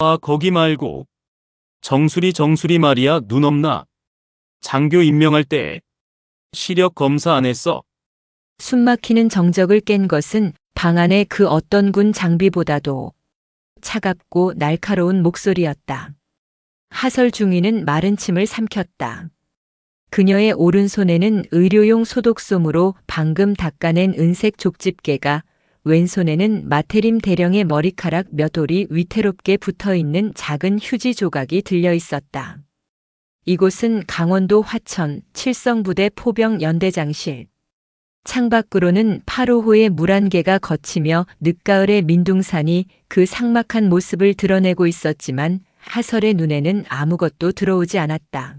아, 거기 말고. 정수리 말이야, 눈 없나? 장교 임명할 때 시력 검사 안 했어? 숨막히는 정적을 깬 것은 방 안의 그 어떤 군 장비보다도 차갑고 날카로운 목소리였다. 하설 중위는 마른 침을 삼켰다. 그녀의 오른손에는 의료용 소독솜으로 방금 닦아낸 은색 족집게가, 왼손에는 마테림 대령의 머리카락 몇 올이 위태롭게 붙어있는 작은 휴지 조각이 들려 있었다. 이곳은 강원도 화천 칠성부대 포병 연대장실. 창밖으로는 8호호의 물안개가 걷히며 늦가을의 민둥산이 그 삭막한 모습을 드러내고 있었지만 하설의 눈에는 아무것도 들어오지 않았다.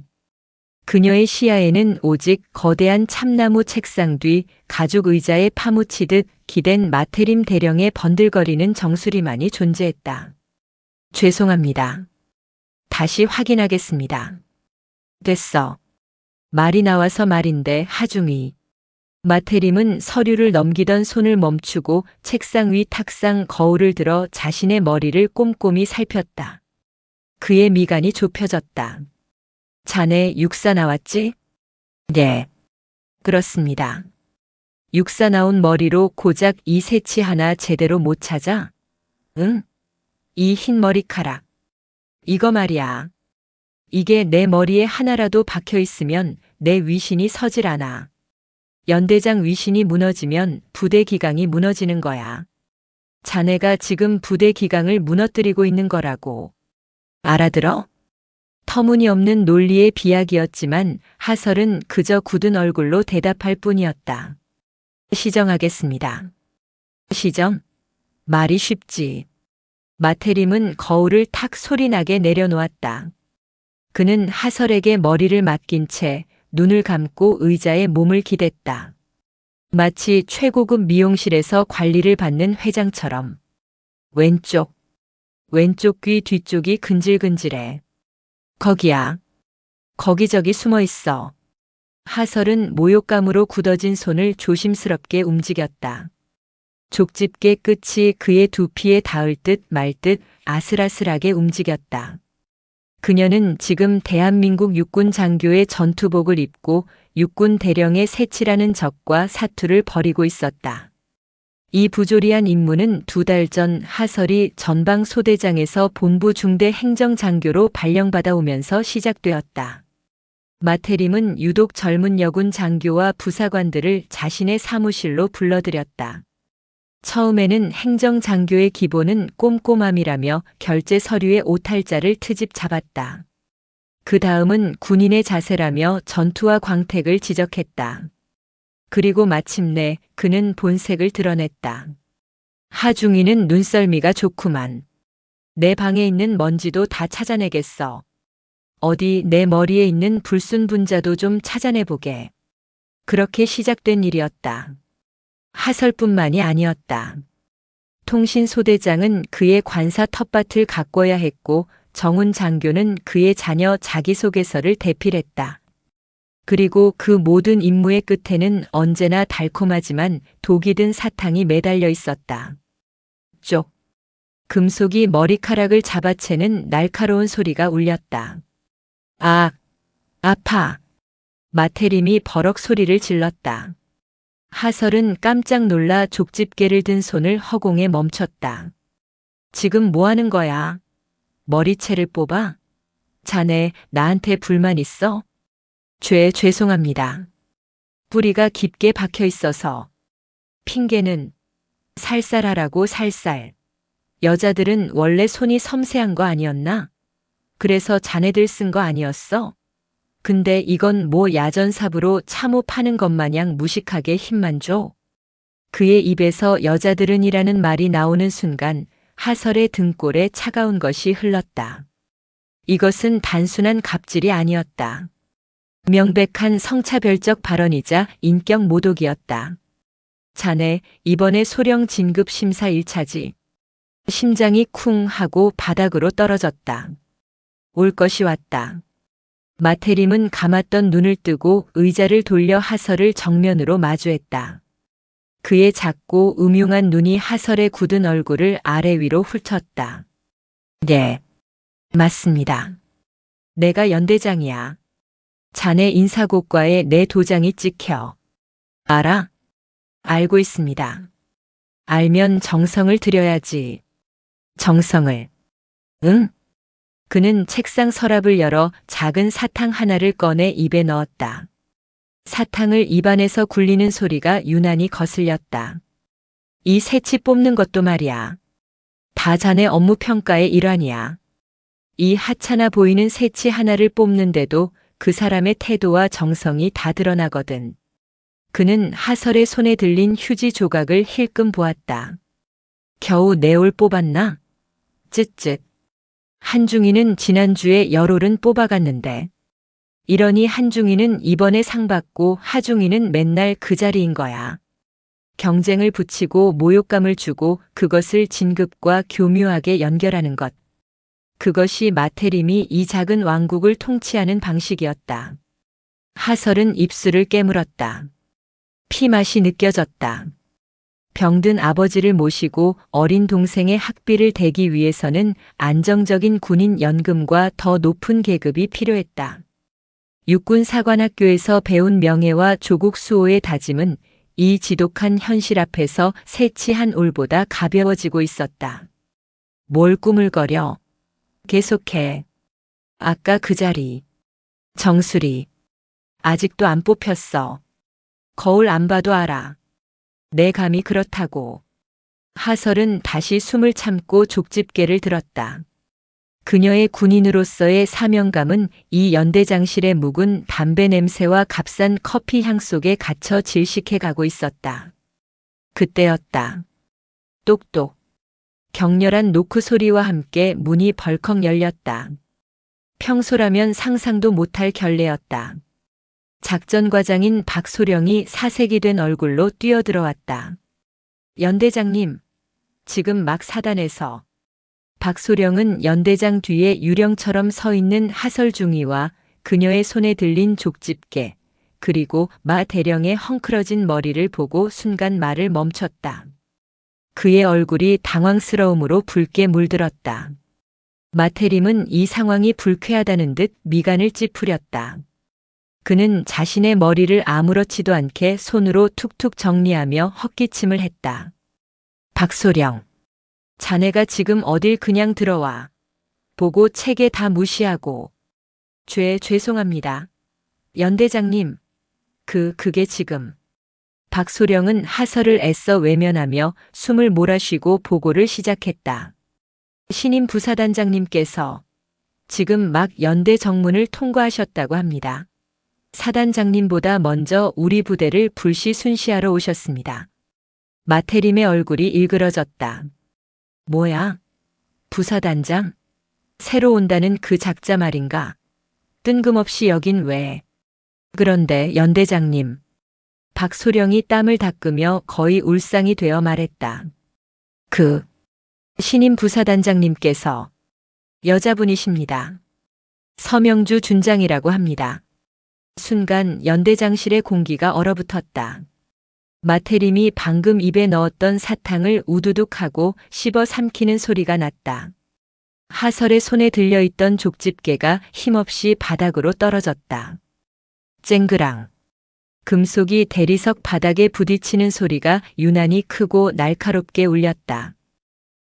그녀의 시야에는 오직 거대한 참나무 책상 뒤 가죽 의자에 파묻히듯 기댄 마테림 대령의 번들거리는 정수리만이 존재했다. 죄송합니다. 다시 확인하겠습니다. 됐어. 말이 나와서 말인데 하중이. 마테림은 서류를 넘기던 손을 멈추고 책상 위 탁상 거울을 들어 자신의 머리를 꼼꼼히 살폈다. 그의 미간이 좁혀졌다. 자네 육사 나왔지? 네. 그렇습니다. 육사 나온 머리로 고작 이 새치 하나 제대로 못 찾아? 응? 이 흰 머리카락. 이거 말이야. 이게 내 머리에 하나라도 박혀 있으면 내 위신이 서질 않아. 연대장 위신이 무너지면 부대 기강이 무너지는 거야. 자네가 지금 부대 기강을 무너뜨리고 있는 거라고. 알아들어? 터무니없는 논리의 비약이었지만 하설은 그저 굳은 얼굴로 대답할 뿐이었다. 시정하겠습니다. 시정? 말이 쉽지. 마테림은 거울을 탁 소리나게 내려놓았다. 그는 하설에게 머리를 맡긴 채 눈을 감고 의자에 몸을 기댔다. 마치 최고급 미용실에서 관리를 받는 회장처럼. 왼쪽 귀 뒤쪽이 근질근질해. 거기야. 거기저기 숨어 있어. 하설은 모욕감으로 굳어진 손을 조심스럽게 움직였다. 족집게 끝이 그의 두피에 닿을 듯 말 듯 아슬아슬하게 움직였다. 그녀는 지금 대한민국 육군 장교의 전투복을 입고 육군 대령의 새치라는 적과 사투를 벌이고 있었다. 이 부조리한 임무는 2달 전 하설이 전방 소대장에서 본부 중대 행정장교로 발령받아 오면서 시작되었다. 마테림은 유독 젊은 여군 장교와 부사관들을 자신의 사무실로 불러들였다. 처음에는 행정장교의 기본은 꼼꼼함이라며 결제 서류의 오탈자를 트집 잡았다. 그 다음은 군인의 자세라며 전투와 광택을 지적했다. 그리고 마침내 그는 본색을 드러냈다. 하중이는 눈썰미가 좋구만. 내 방에 있는 먼지도 다 찾아내겠어. 어디 내 머리에 있는 불순 분자도 좀 찾아내보게. 그렇게 시작된 일이었다. 하설뿐만이 아니었다. 통신소대장은 그의 관사 텃밭을 가꿔야 했고 정훈 장교는 그의 자녀 자기소개서를 대필했다. 그리고 그 모든 임무의 끝에는 언제나 달콤하지만 독이 든 사탕이 매달려 있었다. 쪽. 금속이 머리카락을 잡아채는 날카로운 소리가 울렸다. 아, 아파. 마테림이 버럭 소리를 질렀다. 하설은 깜짝 놀라 족집게를 든 손을 허공에 멈췄다. 지금 뭐 하는 거야? 머리채를 뽑아? 자네 나한테 불만 있어? 죄송합니다. 뿌리가 깊게 박혀 있어서. 핑계는 살살하라고 살살. 여자들은 원래 손이 섬세한 거 아니었나? 그래서 자네들 쓴 거 아니었어? 근데 이건 뭐 야전삽으로 참호 파는 것 마냥 무식하게 힘만 줘? 그의 입에서 여자들은이라는 말이 나오는 순간 하설의 등골에 차가운 것이 흘렀다. 이것은 단순한 갑질이 아니었다. 명백한 성차별적 발언이자 인격 모독이었다. 자네 이번에 소령 진급 심사 1차지. 심장이 쿵 하고 바닥으로 떨어졌다. 올 것이 왔다. 마테림은 감았던 눈을 뜨고 의자를 돌려 하설을 정면으로 마주했다. 그의 작고 음흉한 눈이 하설의 굳은 얼굴을 아래 위로 훑었다. 네. 맞습니다. 내가 연대장이야. 자네 인사고과에 내 도장이 찍혀. 알아? 알고 있습니다. 알면 정성을 들여야지. 정성을. 응? 그는 책상 서랍을 열어 작은 사탕 하나를 꺼내 입에 넣었다. 사탕을 입안에서 굴리는 소리가 유난히 거슬렸다. 이 새치 뽑는 것도 말이야. 다 자네 업무 평가의 일환이야. 이 하찮아 보이는 새치 하나를 뽑는데도 그 사람의 태도와 정성이 다 드러나거든. 그는 하설의 손에 들린 휴지 조각을 힐끔 보았다. 겨우 네 올 뽑았나? 쯧쯧. 한중이는 지난주에 열올은 뽑아갔는데. 이러니 한중이는 이번에 상 받고 하중이는 맨날 그 자리인 거야. 경쟁을 붙이고 모욕감을 주고 그것을 진급과 교묘하게 연결하는 것. 그것이 마태림이 이 작은 왕국을 통치하는 방식이었다. 하설은 입술을 깨물었다. 피맛이 느껴졌다. 병든 아버지를 모시고 어린 동생의 학비를 대기 위해서는 안정적인 군인 연금과 더 높은 계급이 필요했다. 육군사관학교에서 배운 명예와 조국 수호의 다짐은 이 지독한 현실 앞에서 새치 한 올보다 가벼워지고 있었다. 뭘 꾸물거려? 계속해. 아까 그 자리. 정수리. 아직도 안 뽑혔어. 거울 안 봐도 알아. 내 감이 그렇다고. 하설은 다시 숨을 참고 족집게를 들었다. 그녀의 군인으로서의 사명감은 이 연대장실의 묵은 담배 냄새와 값싼 커피 향 속에 갇혀 질식해 가고 있었다. 그때였다. 똑똑. 격렬한 노크 소리와 함께 문이 벌컥 열렸다. 평소라면 상상도 못할 결례였다. 작전과장인 박소령이 사색이 된 얼굴로 뛰어들어왔다. 연대장님, 지금 막 사단에서. 박소령은 연대장 뒤에 유령처럼 서 있는 하설중이와 그녀의 손에 들린 족집게, 그리고 마 대령의 헝클어진 머리를 보고 순간 말을 멈췄다. 그의 얼굴이 당황스러움으로 붉게 물들었다. 마태림은 이 상황이 불쾌하다는 듯 미간을 찌푸렸다. 그는 자신의 머리를 아무렇지도 않게 손으로 툭툭 정리하며 헛기침을 했다. 박소령. 자네가 지금 어딜 그냥 들어와. 보고 책에 다 무시하고. 죄송합니다. 연대장님. 그게 지금. 박소령은 하설을 애써 외면하며 숨을 몰아쉬고 보고를 시작했다. 신임 부사단장님께서 지금 막 연대 정문을 통과하셨다고 합니다. 사단장님보다 먼저 우리 부대를 불시 순시하러 오셨습니다. 마태림의 얼굴이 일그러졌다. 뭐야? 부사단장? 새로 온다는 그 작자 말인가? 뜬금없이 여긴 왜? 그런데 연대장님. 박소령이 땀을 닦으며 거의 울상이 되어 말했다. 신임 부사단장님께서 여자분이십니다. 서명주 준장이라고 합니다. 순간 연대장실의 공기가 얼어붙었다. 마태림이 방금 입에 넣었던 사탕을 우두둑 하고 씹어 삼키는 소리가 났다. 하설의 손에 들려있던 족집게가 힘없이 바닥으로 떨어졌다. 쨍그랑. 금속이 대리석 바닥에 부딪히는 소리가 유난히 크고 날카롭게 울렸다.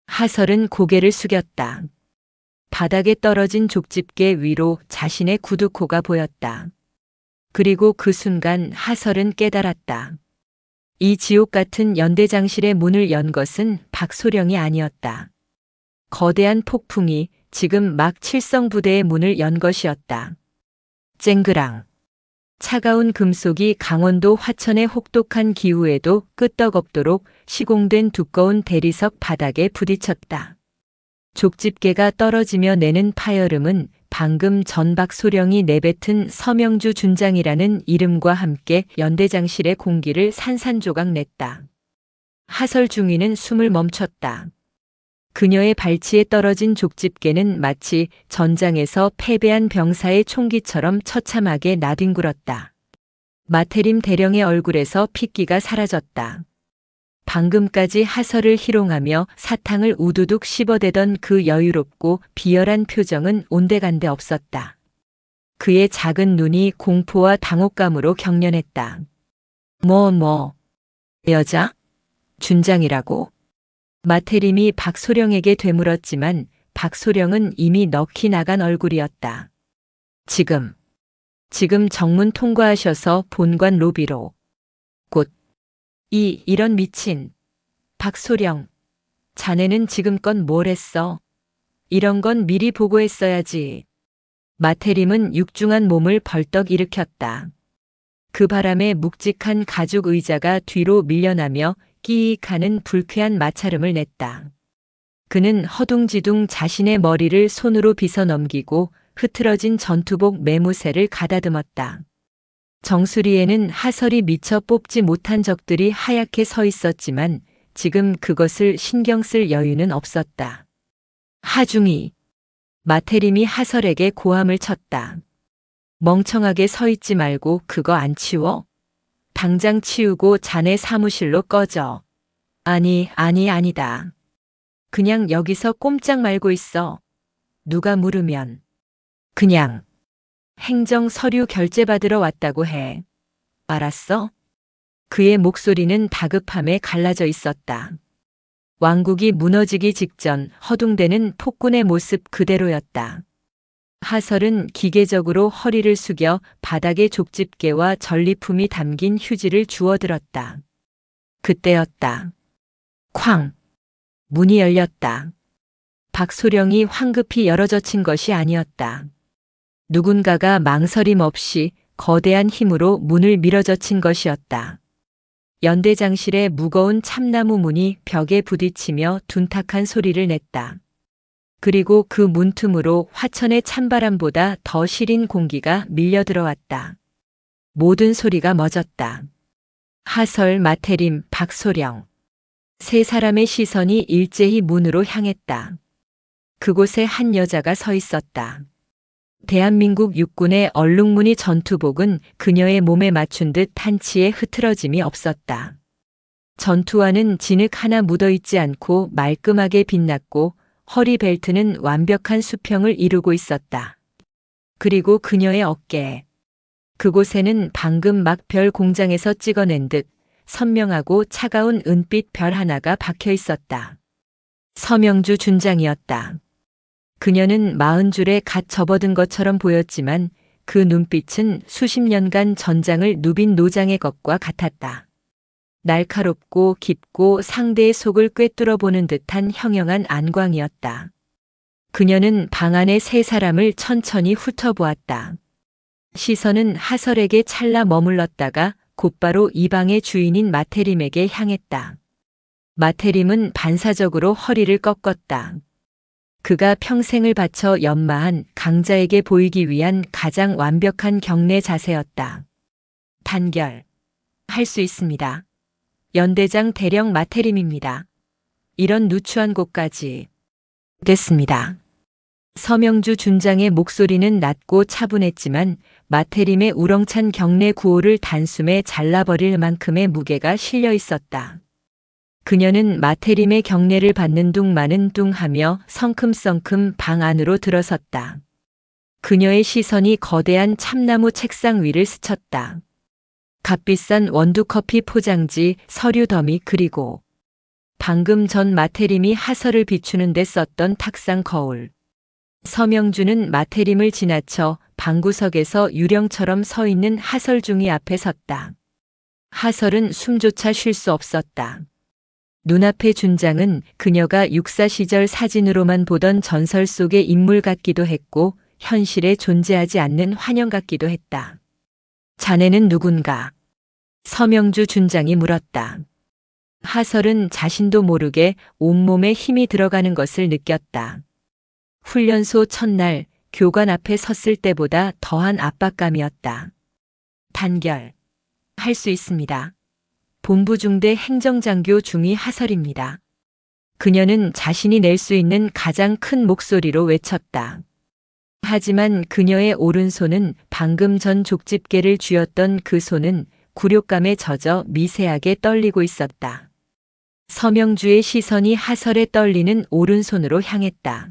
하설은 고개를 숙였다. 바닥에 떨어진 족집게 위로 자신의 구두코가 보였다. 그리고 그 순간 하설은 깨달았다. 이 지옥 같은 연대장실의 문을 연 것은 박소령이 아니었다. 거대한 폭풍이 지금 막 칠성부대의 문을 연 것이었다. 쨍그랑. 차가운 금속이 강원도 화천의 혹독한 기후에도 끄떡없도록 시공된 두꺼운 대리석 바닥에 부딪혔다. 족집게가 떨어지며 내는 파열음은 방금 전 박소령이 내뱉은 서명주 준장이라는 이름과 함께 연대장실의 공기를 산산조각 냈다. 하설 중위는 숨을 멈췄다. 그녀의 발치에 떨어진 족집게는 마치 전장에서 패배한 병사의 총기처럼 처참하게 나뒹굴었다. 마태림 대령의 얼굴에서 핏기가 사라졌다. 방금까지 하설을 희롱하며 사탕을 우두둑 씹어대던 그 여유롭고 비열한 표정은 온데간데 없었다. 그의 작은 눈이 공포와 당혹감으로 경련했다. 여자? 준장이라고? 마태림이 박소령에게 되물었지만 박소령은 이미 넋이 나간 얼굴이었다. 지금 정문 통과하셔서 본관 로비로. 곧. 이런 미친. 박소령. 자네는 지금껏 뭘 했어? 이런 건 미리 보고했어야지. 마태림은 육중한 몸을 벌떡 일으켰다. 그 바람에 묵직한 가죽 의자가 뒤로 밀려나며 끼익 하는 불쾌한 마찰음을 냈다. 그는 허둥지둥 자신의 머리를 손으로 빗어 넘기고 흐트러진 전투복 매무새를 가다듬었다. 정수리에는 하설이 미처 뽑지 못한 적들이 하얗게 서 있었지만 지금 그것을 신경 쓸 여유는 없었다. 하중이. 마태림이 하설에게 고함을 쳤다. 멍청하게 서 있지 말고 그거 안 치워? 당장 치우고 자네 사무실로 꺼져. 아니다. 그냥 여기서 꼼짝 말고 있어. 누가 물으면. 그냥. 행정 서류 결제받으러 왔다고 해. 알았어? 그의 목소리는 다급함에 갈라져 있었다. 왕국이 무너지기 직전 허둥대는 폭군의 모습 그대로였다. 하설은 기계적으로 허리를 숙여 바닥에 족집게와 전리품이 담긴 휴지를 주워들었다. 그때였다. 쾅! 문이 열렸다. 박소령이 황급히 열어젖힌 것이 아니었다. 누군가가 망설임 없이 거대한 힘으로 문을 밀어젖힌 것이었다. 연대장실의 무거운 참나무 문이 벽에 부딪히며 둔탁한 소리를 냈다. 그리고 그 문틈으로 화천의 찬바람보다 더 시린 공기가 밀려 들어왔다. 모든 소리가 멎었다. 하설, 마태림, 박소령. 세 사람의 시선이 일제히 문으로 향했다. 그곳에 한 여자가 서 있었다. 대한민국 육군의 얼룩무늬 전투복은 그녀의 몸에 맞춘 듯 한치의 흐트러짐이 없었다. 전투화는 진흙 하나 묻어있지 않고 말끔하게 빛났고 허리 벨트는 완벽한 수평을 이루고 있었다. 그리고 그녀의 어깨. 그곳에는 방금 막 별 공장에서 찍어낸 듯 선명하고 차가운 은빛 별 하나가 박혀 있었다. 서명주 준장이었다. 그녀는 40줄에 갓 접어든 것처럼 보였지만 그 눈빛은 수십 년간 전장을 누빈 노장의 것과 같았다. 날카롭고 깊고 상대의 속을 꿰뚫어 보는 듯한 형형한 안광이었다. 그녀는 방 안의 세 사람을 천천히 훑어보았다. 시선은 하설에게 찰나 머물렀다가 곧바로 이 방의 주인인 마태림에게 향했다. 마태림은 반사적으로 허리를 꺾었다. 그가 평생을 바쳐 연마한 강자에게 보이기 위한 가장 완벽한 경례 자세였다. 단결. 할 수 있습니다. 연대장 대령 마태림입니다. 이런 누추한 곳까지. 됐습니다. 서명주 준장의 목소리는 낮고 차분했지만 마태림의 우렁찬 경례 구호를 단숨에 잘라버릴 만큼의 무게가 실려 있었다. 그녀는 마태림의 경례를 받는 둥 마는 둥 하며 성큼성큼 방 안으로 들어섰다. 그녀의 시선이 거대한 참나무 책상 위를 스쳤다. 값비싼 원두커피 포장지, 서류 더미 그리고 방금 전 마태림이 하설을 비추는 데 썼던 탁상 거울. 서명주는 마태림을 지나쳐 방구석에서 유령처럼 서 있는 하설중이 앞에 섰다. 하설은 숨조차 쉴 수 없었다. 눈앞의 준장은 그녀가 육사 시절 사진으로만 보던 전설 속의 인물 같기도 했고 현실에 존재하지 않는 환영 같기도 했다. 자네는 누군가? 서명주 준장이 물었다. 하설은 자신도 모르게 온몸에 힘이 들어가는 것을 느꼈다. 훈련소 첫날 교관 앞에 섰을 때보다 더한 압박감이었다. 단결. 할 수 있습니다. 본부중대 행정장교 중위 하설입니다. 그녀는 자신이 낼 수 있는 가장 큰 목소리로 외쳤다. 하지만 그녀의 오른손은 방금 전 족집게를 쥐었던 그 손은 굴욕감에 젖어 미세하게 떨리고 있었다. 서명주의 시선이 하설에 떨리는 오른손으로 향했다.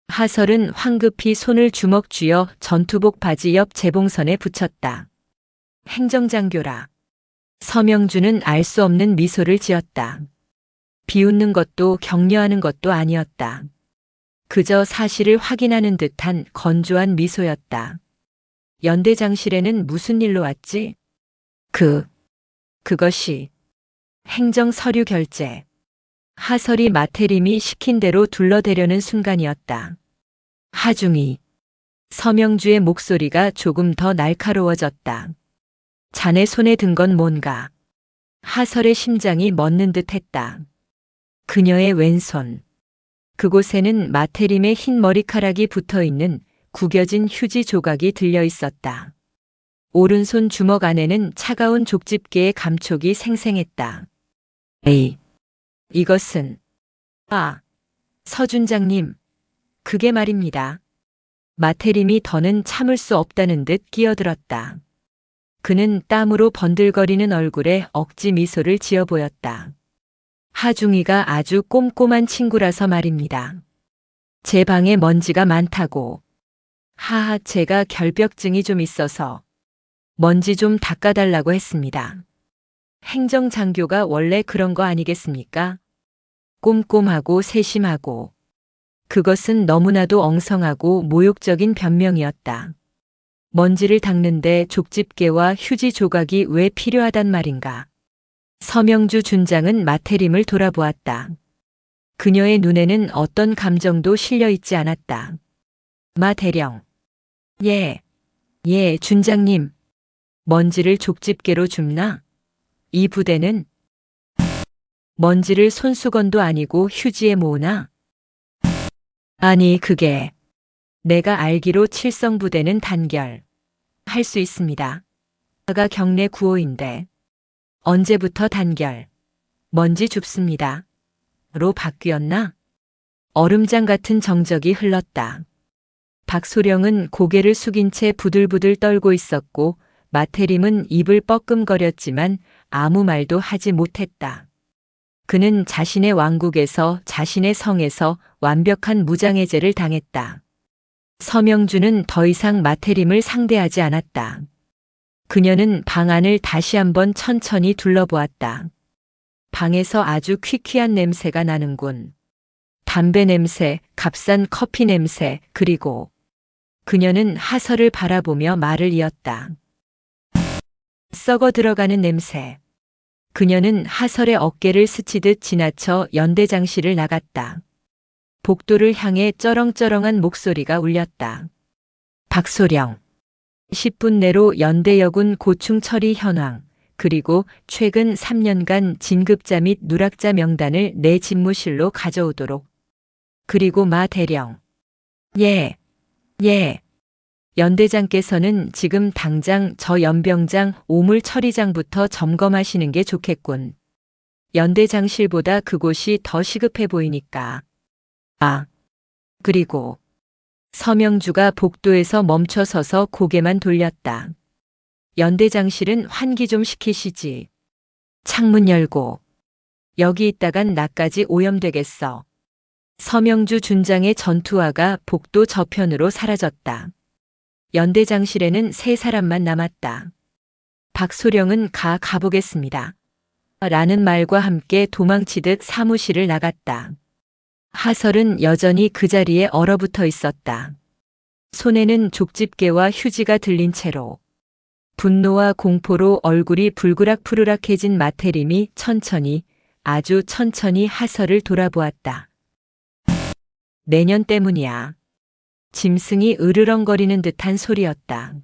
하설은 황급히 손을 주먹 쥐어 전투복 바지 옆 재봉선에 붙였다. 행정장교라. 서명주는 알 수 없는 미소를 지었다. 비웃는 것도 격려하는 것도 아니었다. 그저 사실을 확인하는 듯한 건조한 미소였다. 연대장실에는 무슨 일로 왔지? 그것이 행정 서류 결제. 하설이 마태림이 시킨 대로 둘러대려는 순간이었다. 하중이. 서명주의 목소리가 조금 더 날카로워졌다. 자네 손에 든 건 뭔가. 하설의 심장이 멎는 듯 했다. 그녀의 왼손. 그곳에는 마태림의 흰 머리카락이 붙어 있는 구겨진 휴지 조각이 들려 있었다. 오른손 주먹 안에는 차가운 족집게의 감촉이 생생했다. 에이, 이것은, 서준장님, 그게 말입니다. 마태림이 더는 참을 수 없다는 듯 끼어들었다. 그는 땀으로 번들거리는 얼굴에 억지 미소를 지어 보였다. 하중이가 아주 꼼꼼한 친구라서 말입니다. 제 방에 먼지가 많다고. 하하, 제가 결벽증이 좀 있어서 먼지 좀 닦아달라고 했습니다. 행정장교가 원래 그런 거 아니겠습니까? 꼼꼼하고 세심하고. 그것은 너무나도 엉성하고 모욕적인 변명이었다. 먼지를 닦는데 족집게와 휴지 조각이 왜 필요하단 말인가? 서명주 준장은 마태림을 돌아보았다. 그녀의 눈에는 어떤 감정도 실려 있지 않았다. 마대령. 예, 준장님. 먼지를 족집게로 줍나? 이 부대는 먼지를 손수건도 아니고 휴지에 모으나? 아니, 그게 내가 알기로 칠성부대는 단결 할 수 있습니다. 가 경내 구호인데 언제부터 단결 먼지 줍습니다. 로 바뀌었나? 얼음장 같은 정적이 흘렀다. 박소령은 고개를 숙인 채 부들부들 떨고 있었고 마태림은 입을 뻐끔거렸지만 아무 말도 하지 못했다. 그는 자신의 왕국에서 자신의 성에서 완벽한 무장해제를 당했다. 서명주는 더 이상 마태림을 상대하지 않았다. 그녀는 방 안을 다시 한번 천천히 둘러보았다. 방에서 아주 퀴퀴한 냄새가 나는군. 담배 냄새, 값싼 커피 냄새, 그리고 그녀는 하설을 바라보며 말을 이었다. 썩어 들어가는 냄새. 그녀는 하설의 어깨를 스치듯 지나쳐 연대장실을 나갔다. 복도를 향해 쩌렁쩌렁한 목소리가 울렸다. 박소령. 10분 내로 연대여군 고충 처리 현황, 그리고 최근 3년간 진급자 및 누락자 명단을 내 집무실로 가져오도록. 그리고 마 대령. 예. 연대장께서는 지금 당장 저 연병장 오물 처리장부터 점검하시는 게 좋겠군. 연대장실보다 그곳이 더 시급해 보이니까. 그리고 서명주가 복도에서 멈춰 서서 고개만 돌렸다. 연대장실은 환기 좀 시키시지. 창문 열고. 여기 있다간 나까지 오염되겠어. 서명주 준장의 전투화가 복도 저편으로 사라졌다. 연대장실에는 3사람만 남았다. 박소령은 가보겠습니다. 라는 말과 함께 도망치듯 사무실을 나갔다. 하설은 여전히 그 자리에 얼어붙어 있었다. 손에는 족집게와 휴지가 들린 채로. 분노와 공포로 얼굴이 불그락푸르락해진 마태림이 천천히, 아주 천천히 하설을 돌아보았다. 내년 때문이야. 짐승이 으르렁거리는 듯한 소리였다.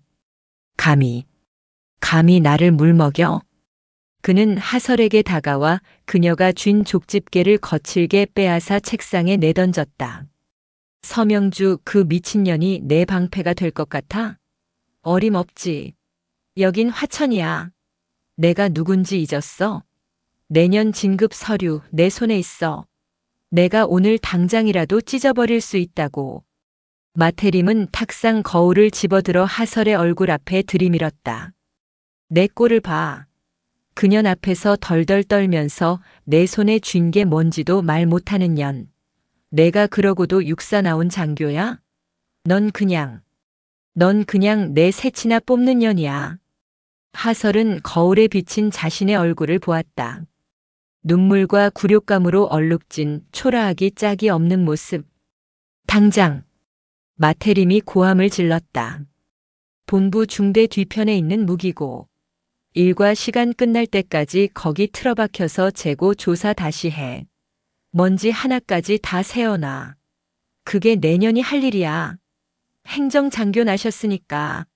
감히 나를 물먹여? 그는 하설에게 다가와 그녀가 쥔 족집게를 거칠게 빼앗아 책상에 내던졌다. 서명주, 그 미친년이 내 방패가 될 것 같아? 어림없지. 여긴 화천이야. 내가 누군지 잊었어? 내년 진급 서류 내 손에 있어. 내가 오늘 당장이라도 찢어버릴 수 있다고. 마태림은 탁상 거울을 집어들어 하설의 얼굴 앞에 들이밀었다. 내 꼴을 봐. 그년 앞에서 덜덜 떨면서 내 손에 쥔 게 뭔지도 말 못하는 년. 내가 그러고도 육사 나온 장교야? 넌 그냥 내 새치나 뽑는 년이야. 하설은 거울에 비친 자신의 얼굴을 보았다. 눈물과 굴욕감으로 얼룩진 초라하기 짝이 없는 모습. 당장! 마태림이 고함을 질렀다. 본부 중대 뒤편에 있는 무기고. 일과 시간 끝날 때까지 거기 틀어박혀서 재고 조사 다시 해. 먼지 하나까지 다 세어놔. 그게 내년이 할 일이야. 행정장교 나셨으니까.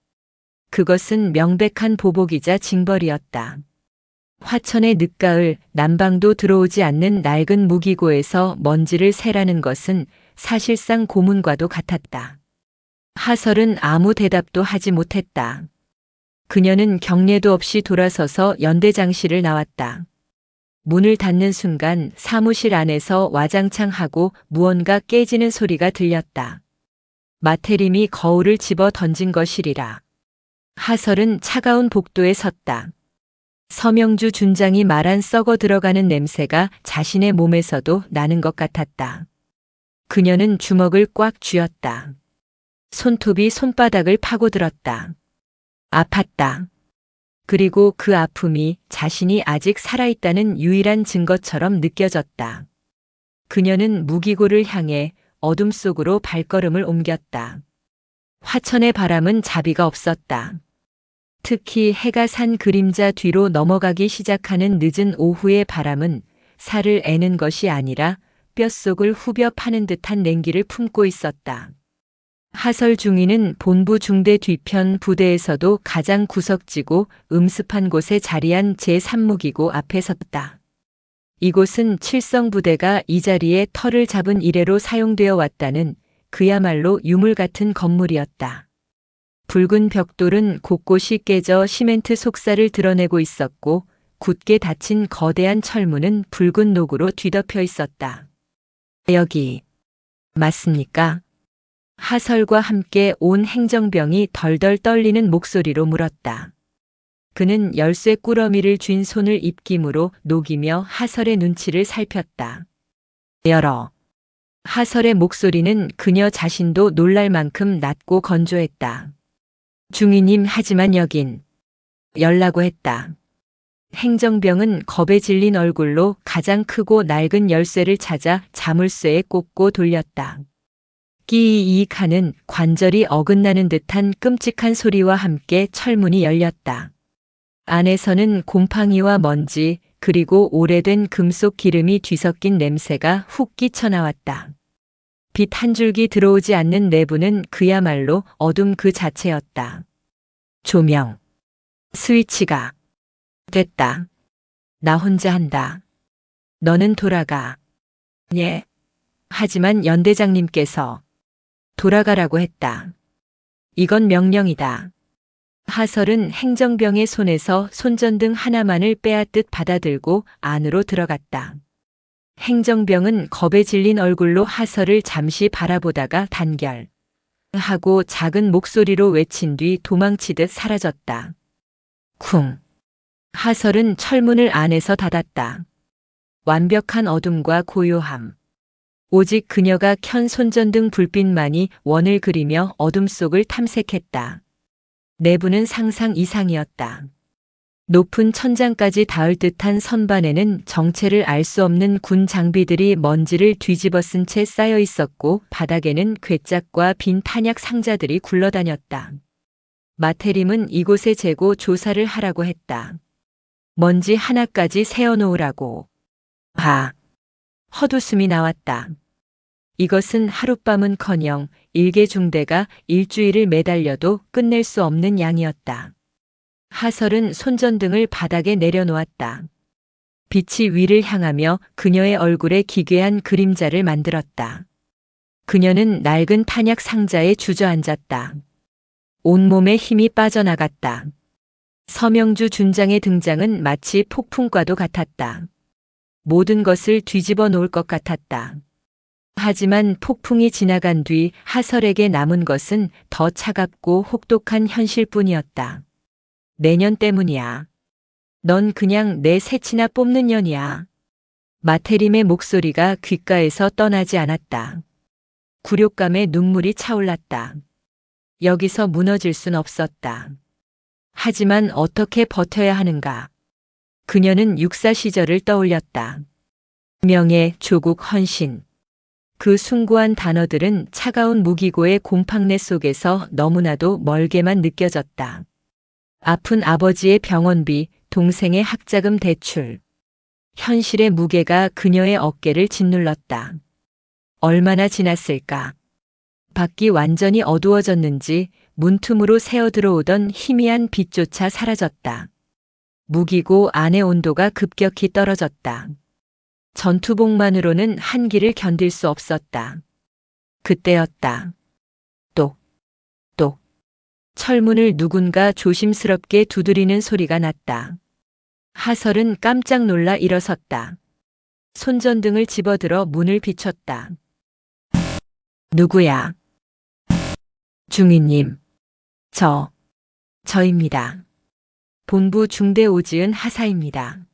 그것은 명백한 보복이자 징벌이었다. 화천의 늦가을 난방도 들어오지 않는 낡은 무기고에서 먼지를 세라는 것은 사실상 고문과도 같았다. 하설은 아무 대답도 하지 못했다. 그녀는 경례도 없이 돌아서서 연대장실을 나왔다. 문을 닫는 순간 사무실 안에서 와장창하고 무언가 깨지는 소리가 들렸다. 마태림이 거울을 집어 던진 것이리라. 하설은 차가운 복도에 섰다. 서명주 준장이 말한 썩어 들어가는 냄새가 자신의 몸에서도 나는 것 같았다. 그녀는 주먹을 꽉 쥐었다. 손톱이 손바닥을 파고들었다. 아팠다. 그리고 그 아픔이 자신이 아직 살아있다는 유일한 증거처럼 느껴졌다. 그녀는 무기고를 향해 어둠 속으로 발걸음을 옮겼다. 화천의 바람은 자비가 없었다. 특히 해가 산 그림자 뒤로 넘어가기 시작하는 늦은 오후의 바람은 살을 애는 것이 아니라 뼛속을 후벼 파는 듯한 냉기를 품고 있었다. 하설 중위는 본부 중대 뒤편 부대에서도 가장 구석지고 음습한 곳에 자리한 제3무기고 앞에 섰다. 이곳은 칠성부대가 이 자리에 터를 잡은 이래로 사용되어 왔다는 그야말로 유물 같은 건물이었다. 붉은 벽돌은 곳곳이 깨져 시멘트 속살을 드러내고 있었고 굳게 닫힌 거대한 철문은 붉은 녹으로 뒤덮여 있었다. 여기 맞습니까? 하설과 함께 온 행정병이 덜덜 떨리는 목소리로 물었다. 그는 열쇠 꾸러미를 쥔 손을 입김으로 녹이며 하설의 눈치를 살폈다. 열어. 하설의 목소리는 그녀 자신도 놀랄 만큼 낮고 건조했다. 중위님 하지만 여긴 열라고 했다. 행정병은 겁에 질린 얼굴로 가장 크고 낡은 열쇠를 찾아 자물쇠에 꽂고 돌렸다. 끼익 하는 관절이 어긋나는 듯한 끔찍한 소리와 함께 철문이 열렸다. 안에서는 곰팡이와 먼지 그리고 오래된 금속 기름이 뒤섞인 냄새가 훅 끼쳐나왔다. 빛 한 줄기 들어오지 않는 내부는 그야말로 어둠 그 자체였다. 조명. 스위치가 됐다. 나 혼자 한다. 너는 돌아가. 예. 하지만 연대장님께서 돌아가라고 했다. 이건 명령이다. 하설은 행정병의 손에서 손전등 하나만을 빼앗듯 받아들고 안으로 들어갔다. 행정병은 겁에 질린 얼굴로 하설을 잠시 바라보다가 단결 하고 작은 목소리로 외친 뒤 도망치듯 사라졌다. 쿵. 하설은 철문을 안에서 닫았다. 완벽한 어둠과 고요함. 오직 그녀가 켠 손전등 불빛만이 원을 그리며 어둠 속을 탐색했다. 내부는 상상 이상이었다. 높은 천장까지 닿을 듯한 선반에는 정체를 알 수 없는 군 장비들이 먼지를 뒤집어 쓴 채 쌓여 있었고 바닥에는 괴짝과 빈 탄약 상자들이 굴러다녔다. 마태림은 이곳에 재고 조사를 하라고 했다. 먼지 하나까지 세어놓으라고. 헛웃음이 나왔다. 이것은 하룻밤은커녕 일개 중대가 일주일을 매달려도 끝낼 수 없는 양이었다. 하설은 손전등을 바닥에 내려놓았다. 빛이 위를 향하며 그녀의 얼굴에 기괴한 그림자를 만들었다. 그녀는 낡은 탄약 상자에 주저앉았다. 온몸에 힘이 빠져나갔다. 서명주 준장의 등장은 마치 폭풍과도 같았다. 모든 것을 뒤집어 놓을 것 같았다. 하지만 폭풍이 지나간 뒤 하설에게 남은 것은 더 차갑고 혹독한 현실뿐이었다. 내년 때문이야. 넌 그냥 내 새치나 뽑는 년이야. 마태림의 목소리가 귓가에서 떠나지 않았다. 굴욕감에 눈물이 차올랐다. 여기서 무너질 순 없었다. 하지만 어떻게 버텨야 하는가? 그녀는 육사 시절을 떠올렸다. 명예, 조국, 헌신. 그 숭고한 단어들은 차가운 무기고의 곰팡내 속에서 너무나도 멀게만 느껴졌다. 아픈 아버지의 병원비, 동생의 학자금 대출. 현실의 무게가 그녀의 어깨를 짓눌렀다. 얼마나 지났을까? 밖이 완전히 어두워졌는지 문틈으로 새어 들어오던 희미한 빛조차 사라졌다. 무기고 안의 온도가 급격히 떨어졌다. 전투복만으로는 한기를 견딜 수 없었다. 그때였다. 똑, 똑. 철문을 누군가 조심스럽게 두드리는 소리가 났다. 하설은 깜짝 놀라 일어섰다. 손전등을 집어들어 문을 비췄다. 누구야? 중위님. 저입니다. 본부 중대 오지은 하사입니다.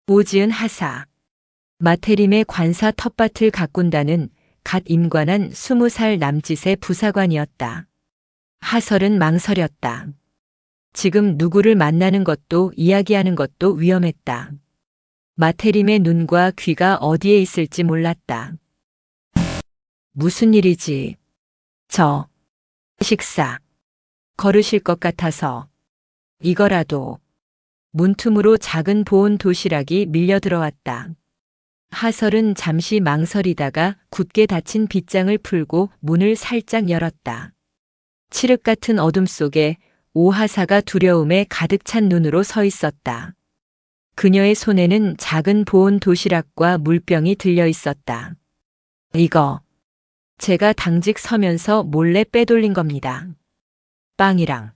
오지은 하사. 마태림의 관사 텃밭을 가꾼다는 갓 임관한 20살 남짓의 부사관이었다. 하설은 망설였다. 지금 누구를 만나는 것도 이야기하는 것도 위험했다. 마태림의 눈과 귀가 어디에 있을지 몰랐다. 무슨 일이지? 식사. 걸으실 것 같아서. 이거라도. 문틈으로 작은 보온 도시락이 밀려 들어왔다. 하설은 잠시 망설이다가 굳게 닫힌 빗장을 풀고 문을 살짝 열었다. 칠흑 같은 어둠 속에 오하사가 두려움에 가득 찬 눈으로 서 있었다. 그녀의 손에는 작은 보온 도시락과 물병이 들려 있었다. 이거 제가 당직 서면서 몰래 빼돌린 겁니다. 빵이랑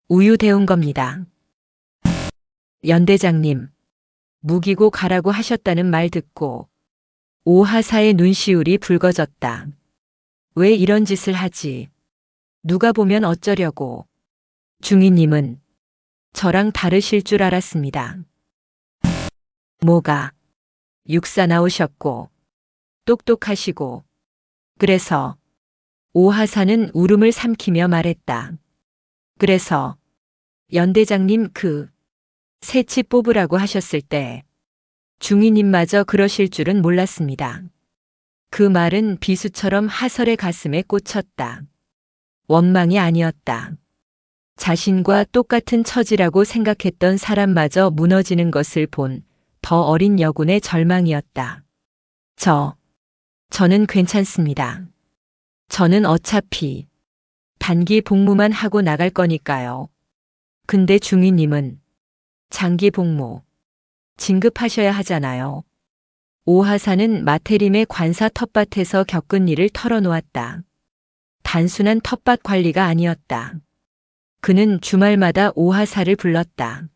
우유 데운 겁니다. 연대장님, 무기고 가라고 하셨다는 말 듣고 오하사의 눈시울이 붉어졌다. 왜 이런 짓을 하지? 누가 보면 어쩌려고. 중위님은 저랑 다르실 줄 알았습니다. 뭐가? 육사 나오셨고 똑똑하시고 그래서 오하사는 울음을 삼키며 말했다. 그래서 연대장님 새치 뽑으라고 하셨을 때 중위님마저 그러실 줄은 몰랐습니다. 그 말은 비수처럼 하설의 가슴에 꽂혔다. 원망이 아니었다. 자신과 똑같은 처지라고 생각했던 사람마저 무너지는 것을 본 더 어린 여군의 절망이었다. 저는 괜찮습니다. 저는 어차피 단기 복무만 하고 나갈 거니까요. 근데 중위님은 장기 복무 진급하셔야 하잖아요. 오하사는 마태림의 관사 텃밭에서 겪은 일을 털어놓았다. 단순한 텃밭 관리가 아니었다. 그는 주말마다 오하사를 불렀다.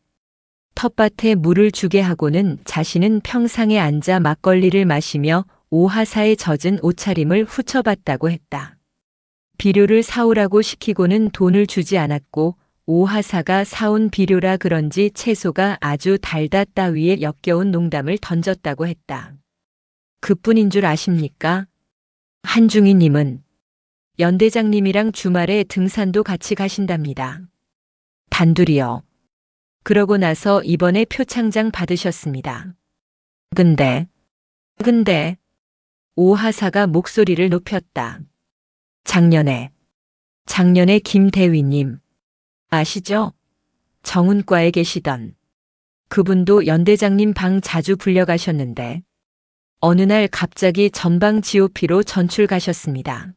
텃밭에 물을 주게 하고는 자신은 평상에 앉아 막걸리를 마시며 오하사의 젖은 옷차림을 훔쳐봤다고 했다. 비료를 사오라고 시키고는 돈을 주지 않았고 오하사가 사온 비료라 그런지 채소가 아주 달다 따위에 역겨운 농담을 던졌다고 했다. 그뿐인 줄 아십니까? 한중희님은 연대장님이랑 주말에 등산도 같이 가신답니다. 단둘이요. 그러고 나서 이번에 표창장 받으셨습니다. 근데 오하사가 목소리를 높였다. 작년에 김대위님 아시죠? 정운과에 계시던 그분도 연대장님 방 자주 불려가셨는데 어느 날 갑자기 전방 GOP로 전출 가셨습니다.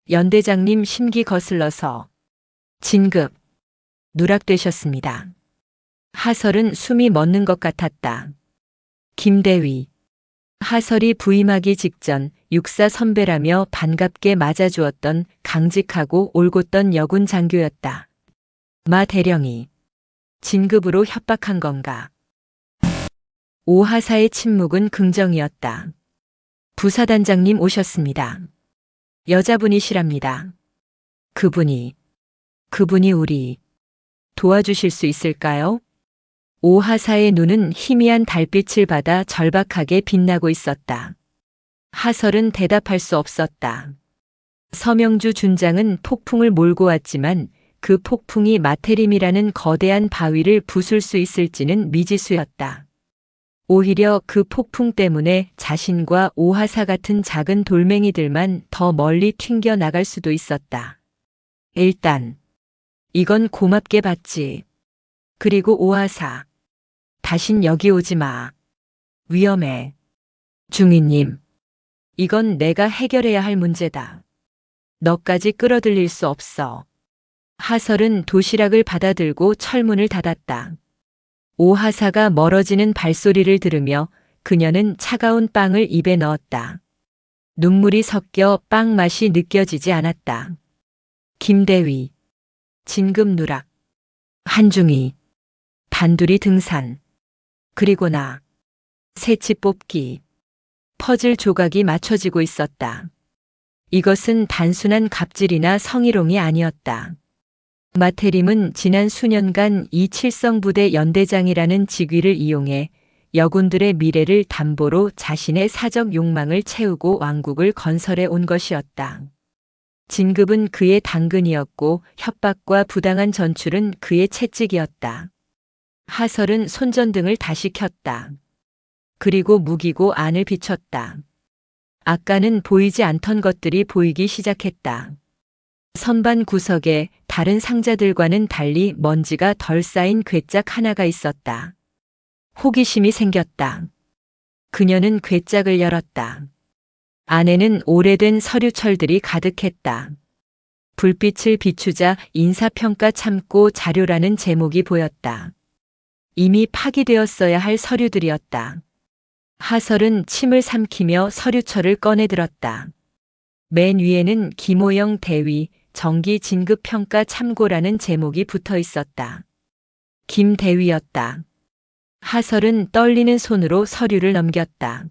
연대장님 심기 거슬러서 진급 누락되셨습니다. 하설은 숨이 멎는 것 같았다. 김대위. 하설이 부임하기 직전 육사 선배라며 반갑게 맞아주었던 강직하고 올곧던 여군 장교였다. 마 대령이 진급으로 협박한 건가? 오하사의 침묵은 긍정이었다. 부사단장님 오셨습니다. 여자분이시랍니다. 그분이 우리 도와주실 수 있을까요? 오하사의 눈은 희미한 달빛을 받아 절박하게 빛나고 있었다. 하설은 대답할 수 없었다. 서명주 준장은 폭풍을 몰고 왔지만 그 폭풍이 마테림이라는 거대한 바위를 부술 수 있을지는 미지수였다. 오히려 그 폭풍 때문에 자신과 오하사 같은 작은 돌멩이들만 더 멀리 튕겨 나갈 수도 있었다. 일단 이건 고맙게 받지. 그리고 오하사, 다신 여기 오지 마. 위험해. 중이님, 이건 내가 해결해야 할 문제다. 너까지 끌어들일 수 없어. 하설은 도시락을 받아들고 철문을 닫았다. 오하사가 멀어지는 발소리를 들으며 그녀는 차가운 빵을 입에 넣었다. 눈물이 섞여 빵 맛이 느껴지지 않았다. 김대위, 진급 누락, 한중이, 단둘이 등산, 그리고 나, 새치 뽑기, 퍼즐 조각이 맞춰지고 있었다. 이것은 단순한 갑질이나 성희롱이 아니었다. 마테림은 지난 수년간 이 칠성부대 연대장이라는 직위를 이용해 여군들의 미래를 담보로 자신의 사적 욕망을 채우고 왕국을 건설해 온 것이었다. 진급은 그의 당근이었고 협박과 부당한 전출은 그의 채찍이었다. 하설은 손전등을 다시 켰다. 그리고 무기고 안을 비췄다. 아까는 보이지 않던 것들이 보이기 시작했다. 선반 구석에 다른 상자들과는 달리 먼지가 덜 쌓인 괴짝 하나가 있었다. 호기심이 생겼다. 그녀는 괴짝을 열었다. 안에는 오래된 서류철들이 가득했다. 불빛을 비추자 인사평가 참고 자료라는 제목이 보였다. 이미 파기되었어야 할 서류들이었다. 하설은 침을 삼키며 서류철을 꺼내들었다. 맨 위에는 김호영 대위 정기 진급평가 참고라는 제목이 붙어 있었다. 김 대위였다. 하설은 떨리는 손으로 서류를 넘겼다.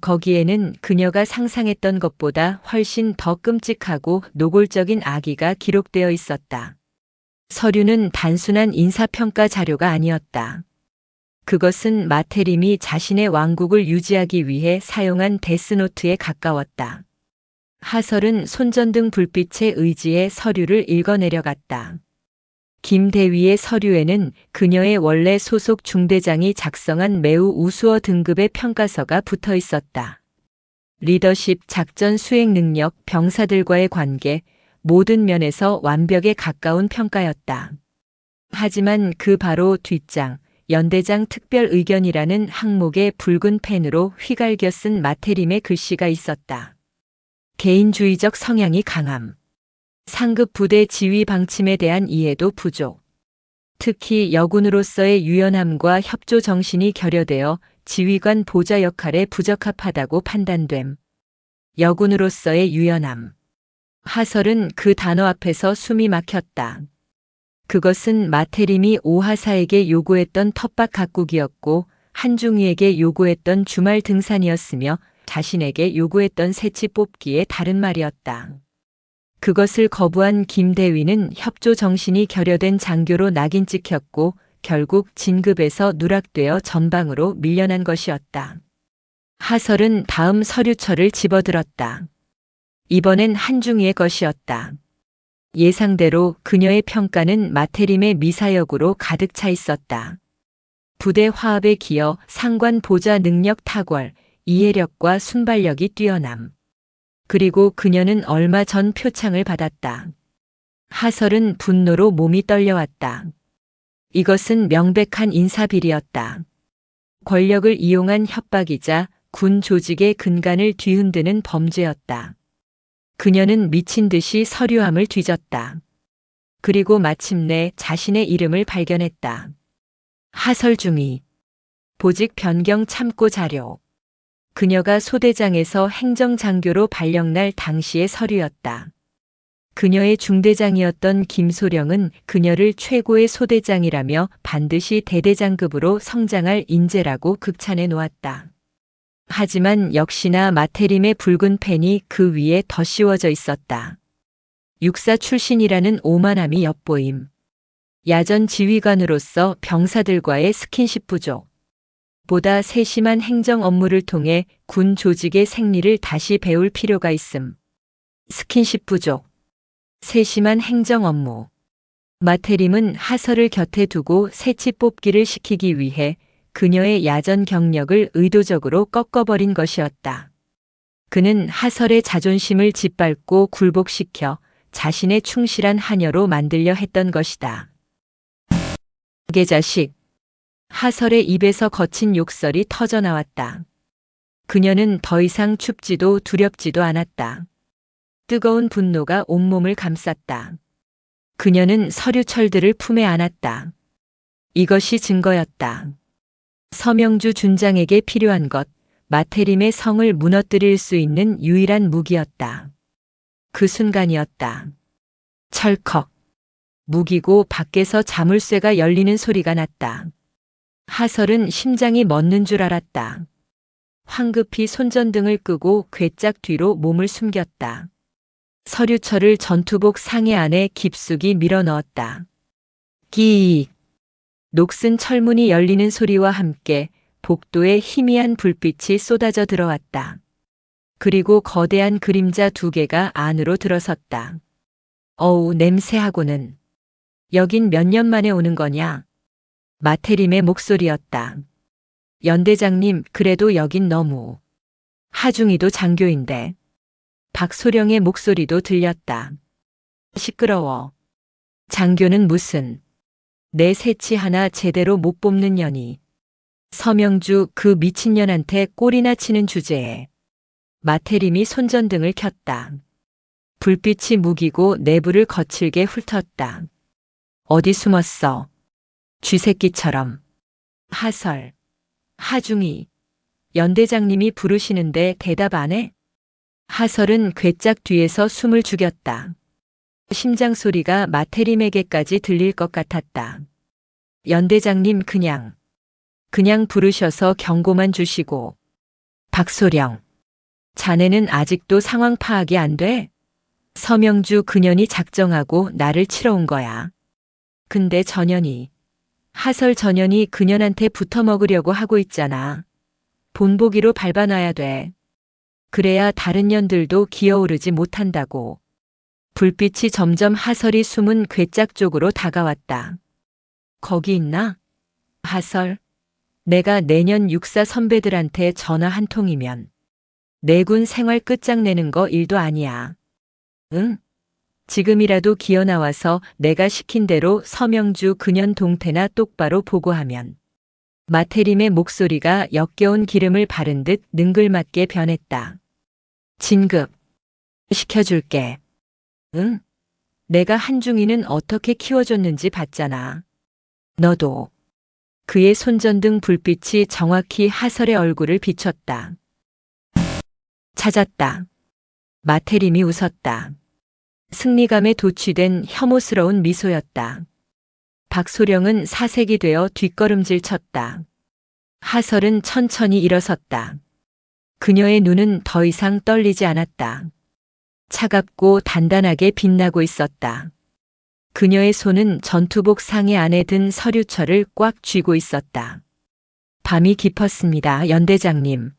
거기에는 그녀가 상상했던 것보다 훨씬 더 끔찍하고 노골적인 악의가 기록되어 있었다. 서류는 단순한 인사평가 자료가 아니었다. 그것은 마테림이 자신의 왕국을 유지하기 위해 사용한 데스노트에 가까웠다. 하설은 손전등 불빛에 의지해 서류를 읽어내려갔다. 김 대위의 서류에는 그녀의 원래 소속 중대장이 작성한 매우 우수어 등급의 평가서가 붙어 있었다. 리더십, 작전 수행 능력, 병사들과의 관계, 모든 면에서 완벽에 가까운 평가였다. 하지만 그 바로 뒷장, 연대장 특별 의견이라는 항목에 붉은 펜으로 휘갈겨 쓴 마테림의 글씨가 있었다. 개인주의적 성향이 강함. 상급 부대 지휘 방침에 대한 이해도 부족. 특히 여군으로서의 유연함과 협조 정신이 결여되어 지휘관 보좌 역할에 부적합하다고 판단됨. 여군으로서의 유연함. 하설은 그 단어 앞에서 숨이 막혔다. 그것은 마테림이 오하사에게 요구했던 텃밭 가꾸기였고 한중위에게 요구했던 주말 등산이었으며 자신에게 요구했던 새치 뽑기의 다른 말이었다. 그것을 거부한 김 대위는 협조 정신이 결여된 장교로 낙인 찍혔고 결국 진급에서 누락되어 전방으로 밀려난 것이었다. 하설은 다음 서류철을 집어들었다. 이번엔 한중위의 것이었다. 예상대로 그녀의 평가는 마테림의 미사역으로 가득 차 있었다. 부대 화합에 기여 상관 보좌 능력 탁월, 이해력과 순발력이 뛰어남. 그리고 그녀는 얼마 전 표창을 받았다. 하설은 분노로 몸이 떨려왔다. 이것은 명백한 인사비리였다. 권력을 이용한 협박이자 군 조직의 근간을 뒤흔드는 범죄였다. 그녀는 미친 듯이 서류함을 뒤졌다. 그리고 마침내 자신의 이름을 발견했다. 하설중위. 보직 변경 참고 자료. 그녀가 소대장에서 행정장교로 발령날 당시의 서류였다. 그녀의 중대장이었던 김소령은 그녀를 최고의 소대장이라며 반드시 대대장급으로 성장할 인재라고 극찬해 놓았다. 하지만 역시나 마테림의 붉은 펜이 그 위에 더 씌워져 있었다. 육사 출신이라는 오만함이 엿보임. 야전 지휘관으로서 병사들과의 스킨십 부족. 보다 세심한 행정 업무를 통해 군 조직의 생리를 다시 배울 필요가 있음. 스킨십 부족. 세심한 행정 업무. 마테림은 하설을 곁에 두고 새치 뽑기를 시키기 위해 그녀의 야전 경력을 의도적으로 꺾어버린 것이었다. 그는 하설의 자존심을 짓밟고 굴복시켜 자신의 충실한 하녀로 만들려 했던 것이다. 개자식. 하설의 입에서 거친 욕설이 터져나왔다. 그녀는 더 이상 춥지도 두렵지도 않았다. 뜨거운 분노가 온몸을 감쌌다. 그녀는 서류철들을 품에 안았다. 이것이 증거였다. 서명주 준장에게 필요한 것, 마테림의 성을 무너뜨릴 수 있는 유일한 무기였다. 그 순간이었다. 철컥. 무기고 밖에서 자물쇠가 열리는 소리가 났다. 하설은 심장이 멎는 줄 알았다. 황급히 손전등을 끄고 괴짝 뒤로 몸을 숨겼다. 서류철을 전투복 상의 안에 깊숙이 밀어 넣었다. 끼익. 녹슨 철문이 열리는 소리와 함께 복도에 희미한 불빛이 쏟아져 들어왔다. 그리고 거대한 그림자 2개가 안으로 들어섰다. 어우, 냄새하고는. 여긴 몇 년 만에 오는 거냐? 마테림의 목소리였다. 연대장님, 그래도 여긴 너무. 하중이도 장교인데. 박소령의 목소리도 들렸다. 시끄러워. 장교는 무슨. 내 새치 하나 제대로 못 뽑는 년이. 서명주 그 미친년한테 꼴이나 치는 주제에. 마테림이 손전등을 켰다. 불빛이 무기고 내부를 거칠게 훑었다. 어디 숨었어? 쥐새끼처럼. 하설. 하중이. 연대장님이 부르시는데 대답 안 해? 하설은 괴짝 뒤에서 숨을 죽였다. 심장 소리가 마테림에게까지 들릴 것 같았다. 연대장님 그냥 부르셔서 경고만 주시고. 박소령. 자네는 아직도 상황 파악이 안 돼? 서명주 그년이 작정하고 나를 치러 온 거야. 근데 전현이. 하설 전현이 그년한테 붙어먹으려고 하고 있잖아. 본보기로 밟아놔야 돼. 그래야 다른 년들도 기어오르지 못한다고. 불빛이 점점 하설이 숨은 괴짝 쪽으로 다가왔다. 거기 있나? 하설. 내가 내년 육사 선배들한테 전화 한 통이면 내군 생활 끝장내는 거 일도 아니야. 응? 지금이라도 기어 나와서 내가 시킨 대로 서명주 그년 동태나 똑바로 보고하면. 마테림의 목소리가 역겨운 기름을 바른 듯 능글맞게 변했다. 진급. 시켜줄게. 응? 내가 한중이는 어떻게 키워줬는지 봤잖아. 너도. 그의 손전등 불빛이 정확히 하설의 얼굴을 비췄다. 찾았다. 마테림이 웃었다. 승리감에 도취된 혐오스러운 미소였다. 박소령은 사색이 되어 뒷걸음질 쳤다. 하설은 천천히 일어섰다. 그녀의 눈은 더 이상 떨리지 않았다. 차갑고 단단하게 빛나고 있었다. 그녀의 손은 전투복 상의 안에 든 서류철을 꽉 쥐고 있었다. 밤이 깊었습니다, 연대장님.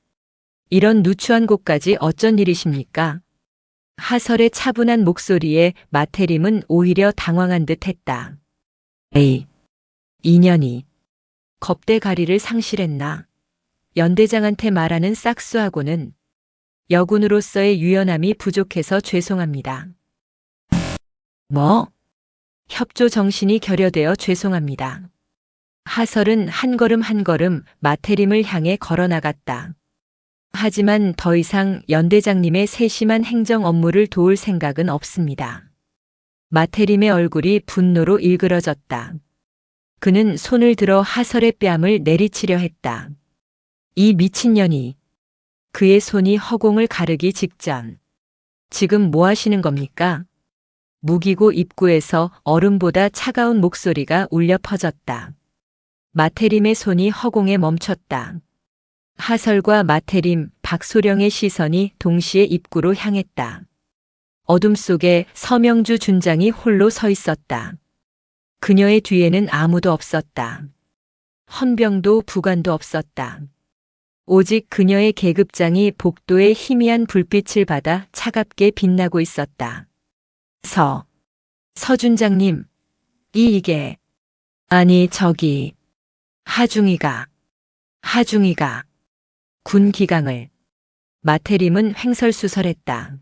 이런 누추한 곳까지 어쩐 일이십니까? 하설의 차분한 목소리에 마테림은 오히려 당황한 듯 했다. 에이, 인연이. 겁대가리를 상실했나? 연대장한테 말하는 싹수하고는 여군으로서의 유연함이 부족해서 죄송합니다. 뭐? 협조 정신이 결여되어 죄송합니다. 하설은 한 걸음 한 걸음 마테림을 향해 걸어나갔다. 하지만 더 이상 연대장님의 세심한 행정 업무를 도울 생각은 없습니다. 마테림의 얼굴이 분노로 일그러졌다. 그는 손을 들어 하설의 뺨을 내리치려 했다. 이 미친년이. 그의 손이 허공을 가르기 직전. 지금 뭐 하시는 겁니까? 무기고 입구에서 얼음보다 차가운 목소리가 울려 퍼졌다. 마테림의 손이 허공에 멈췄다. 하설과 마테림, 박소령의 시선이 동시에 입구로 향했다. 어둠 속에 서명주 준장이 홀로 서 있었다. 그녀의 뒤에는 아무도 없었다. 헌병도 부관도 없었다. 오직 그녀의 계급장이 복도에 희미한 불빛을 받아 차갑게 빛나고 있었다. 서준장님, 이게, 아니 저기, 하중이가 군 기강을. 마태림은 횡설수설했다.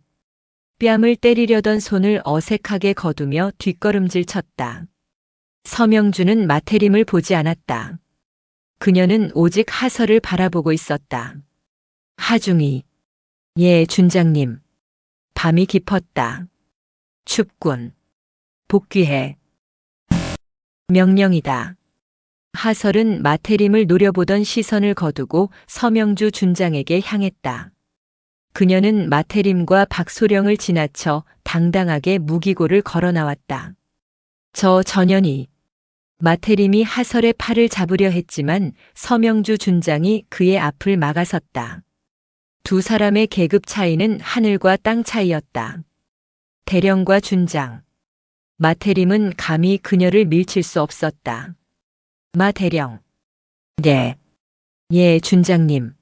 뺨을 때리려던 손을 어색하게 거두며 뒷걸음질 쳤다. 서명주는 마태림을 보지 않았다. 그녀는 오직 하설을 바라보고 있었다. 하중이. 예, 준장님. 밤이 깊었다. 춥군. 복귀해. 명령이다. 하설은 마태림을 노려보던 시선을 거두고 서명주 준장에게 향했다. 그녀는 마태림과 박소령을 지나쳐 당당하게 무기고를 걸어 나왔다. 저 전현이. 마태림이 하설의 팔을 잡으려 했지만 서명주 준장이 그의 앞을 막아섰다. 두 사람의 계급 차이는 하늘과 땅 차이였다. 대령과 준장. 마태림은 감히 그녀를 밀칠 수 없었다. 마대령. 네. 예, 준장님.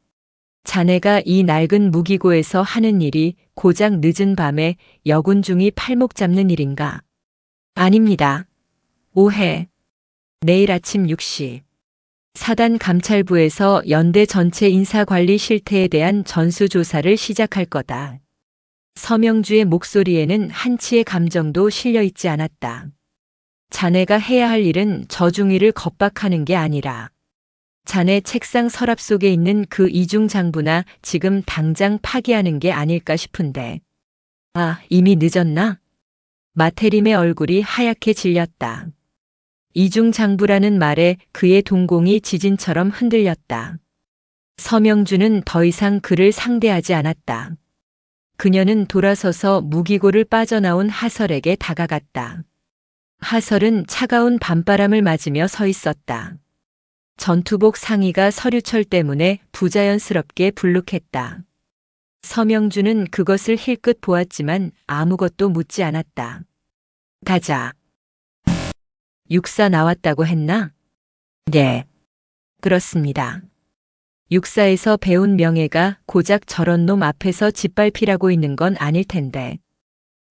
자네가 이 낡은 무기고에서 하는 일이 고작 늦은 밤에 여군 중이 팔목 잡는 일인가? 아닙니다. 오해. 내일 아침 6시. 사단 감찰부에서 연대 전체 인사관리 실태에 대한 전수조사를 시작할 거다. 서명주의 목소리에는 한치의 감정도 실려 있지 않았다. 자네가 해야 할 일은 저중위를 겁박하는 게 아니라 자네 책상 서랍 속에 있는 그 이중 장부나 지금 당장 파기하는 게 아닐까 싶은데. 아, 이미 늦었나? 마태림의 얼굴이 하얗게 질렸다. 이중 장부라는 말에 그의 동공이 지진처럼 흔들렸다. 서명주는 더 이상 그를 상대하지 않았다. 그녀는 돌아서서 무기고를 빠져나온 하설에게 다가갔다. 하설은 차가운 밤바람을 맞으며 서 있었다. 전투복 상의가 서류철 때문에 부자연스럽게 불룩했다. 서명주는 그것을 힐끗 보았지만 아무것도 묻지 않았다. 가자. 육사 나왔다고 했나? 네. 그렇습니다. 육사에서 배운 명예가 고작 저런 놈 앞에서 짓밟히라고 있는 건 아닐 텐데.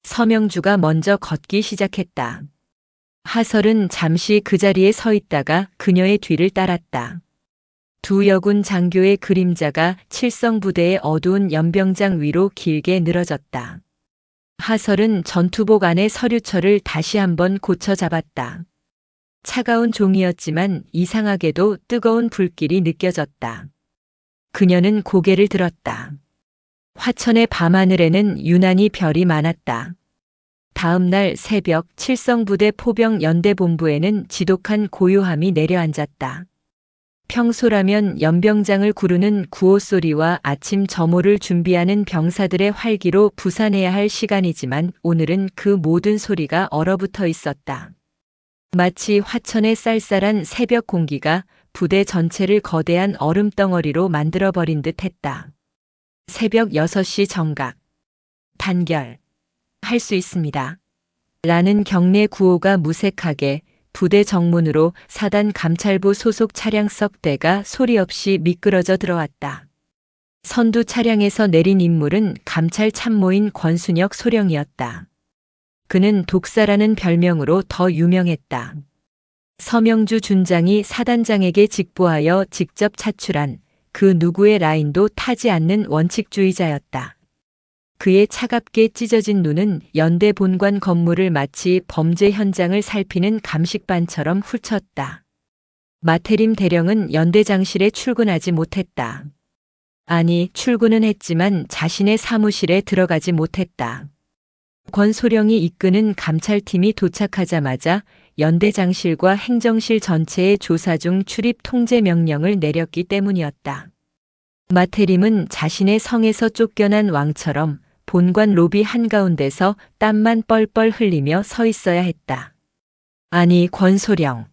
서명주가 먼저 걷기 시작했다. 하설은 잠시 그 자리에 서 있다가 그녀의 뒤를 따랐다. 두 여군 장교의 그림자가 칠성부대의 어두운 연병장 위로 길게 늘어졌다. 하설은 전투복 안의 서류철을 다시 한번 고쳐 잡았다. 차가운 종이었지만 이상하게도 뜨거운 불길이 느껴졌다. 그녀는 고개를 들었다. 화천의 밤하늘에는 유난히 별이 많았다. 다음 날 새벽 칠성부대 포병 연대본부에는 지독한 고요함이 내려앉았다. 평소라면 연병장을 구르는 구호 소리와 아침 점호를 준비하는 병사들의 활기로 부산해야 할 시간이지만 오늘은 그 모든 소리가 얼어붙어 있었다. 마치 화천의 쌀쌀한 새벽 공기가 부대 전체를 거대한 얼음덩어리로 만들어버린 듯 했다. 새벽 6시 정각. 단결. 할 수 있습니다. 라는 경례 구호가 무색하게 부대 정문으로 사단 감찰부 소속 차량 석 대가 소리 없이 미끄러져 들어왔다. 선두 차량에서 내린 인물은 감찰 참모인 권순혁 소령이었다. 그는 독사라는 별명으로 더 유명했다. 서명주 준장이 사단장에게 직보하여 직접 차출한 그 누구의 라인도 타지 않는 원칙주의자였다. 그의 차갑게 찢어진 눈은 연대 본관 건물을 마치 범죄 현장을 살피는 감식반처럼 훑쳤다. 마태림 대령은 연대장실에 출근하지 못했다. 아니, 출근은 했지만 자신의 사무실에 들어가지 못했다. 권소령이 이끄는 감찰팀이 도착하자마자 연대장실과 행정실 전체의 조사 중 출입 통제 명령을 내렸기 때문이었다. 마태림은 자신의 성에서 쫓겨난 왕처럼 본관 로비 한가운데서 땀만 뻘뻘 흘리며 서 있어야 했다. 아니, 권소령.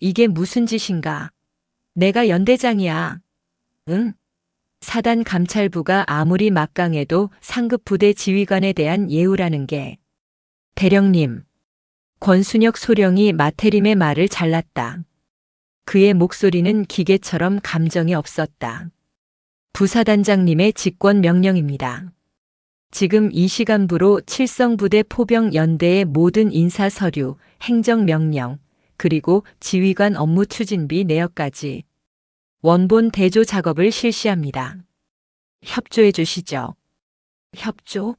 이게 무슨 짓인가? 내가 연대장이야. 응? 사단 감찰부가 아무리 막강해도 상급 부대 지휘관에 대한 예우라는 게. 대령님. 권순혁 소령이 마태림의 말을 잘랐다. 그의 목소리는 기계처럼 감정이 없었다. 부사단장님의 직권 명령입니다. 지금 이 시간부로 칠성부대 포병연대의 모든 인사 서류, 행정명령, 그리고 지휘관 업무 추진비 내역까지 원본 대조 작업을 실시합니다. 협조해 주시죠. 협조?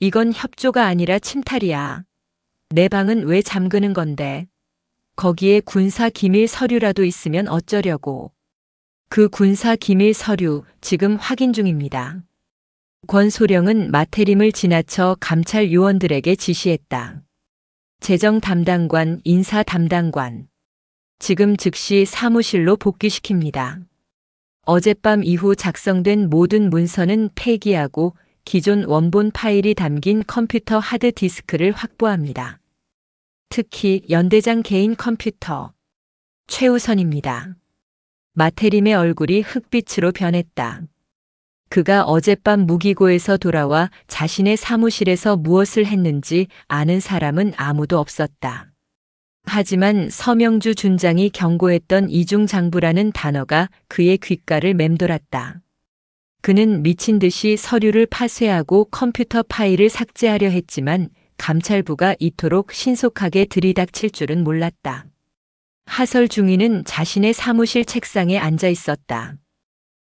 이건 협조가 아니라 침탈이야. 내 방은 왜 잠그는 건데? 거기에 군사 기밀 서류라도 있으면 어쩌려고. 그 군사 기밀 서류 지금 확인 중입니다. 권소령은 마태림을 지나쳐 감찰 요원들에게 지시했다. 재정 담당관, 인사 담당관. 지금 즉시 사무실로 복귀시킵니다. 어젯밤 이후 작성된 모든 문서는 폐기하고 기존 원본 파일이 담긴 컴퓨터 하드디스크를 확보합니다. 특히 연대장 개인 컴퓨터. 최우선입니다. 마태림의 얼굴이 흑빛으로 변했다. 그가 어젯밤 무기고에서 돌아와 자신의 사무실에서 무엇을 했는지 아는 사람은 아무도 없었다. 하지만 서명주 준장이 경고했던 이중장부라는 단어가 그의 귓가를 맴돌았다. 그는 미친 듯이 서류를 파쇄하고 컴퓨터 파일을 삭제하려 했지만 감찰부가 이토록 신속하게 들이닥칠 줄은 몰랐다. 하설 중위는 자신의 사무실 책상에 앉아 있었다.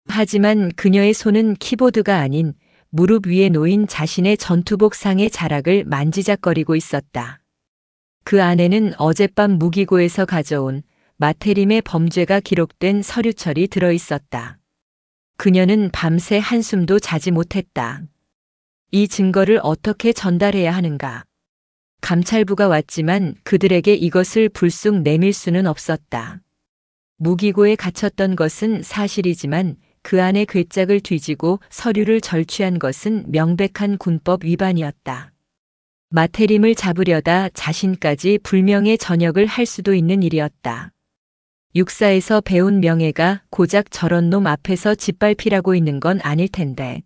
하지만 그녀의 손은 키보드가 아닌 무릎 위에 놓인 자신의 전투복 상의 자락을 만지작거리고 있었다. 그 안에는 어젯밤 무기고에서 가져온 마태림의 범죄가 기록된 서류철이 들어 있었다. 그녀는 밤새 한숨도 자지 못했다. 이 증거를 어떻게 전달해야 하는가? 감찰부가 왔지만 그들에게 이것을 불쑥 내밀 수는 없었다. 무기고에 갇혔던 것은 사실이지만 그 안에 괴짝을 뒤지고 서류를 절취한 것은 명백한 군법 위반이었다. 마태림을 잡으려다 자신까지 불명예 전역을 할 수도 있는 일이었다. 육사에서 배운 명예가 고작 저런 놈 앞에서 짓밟히라고 있는 건 아닐 텐데.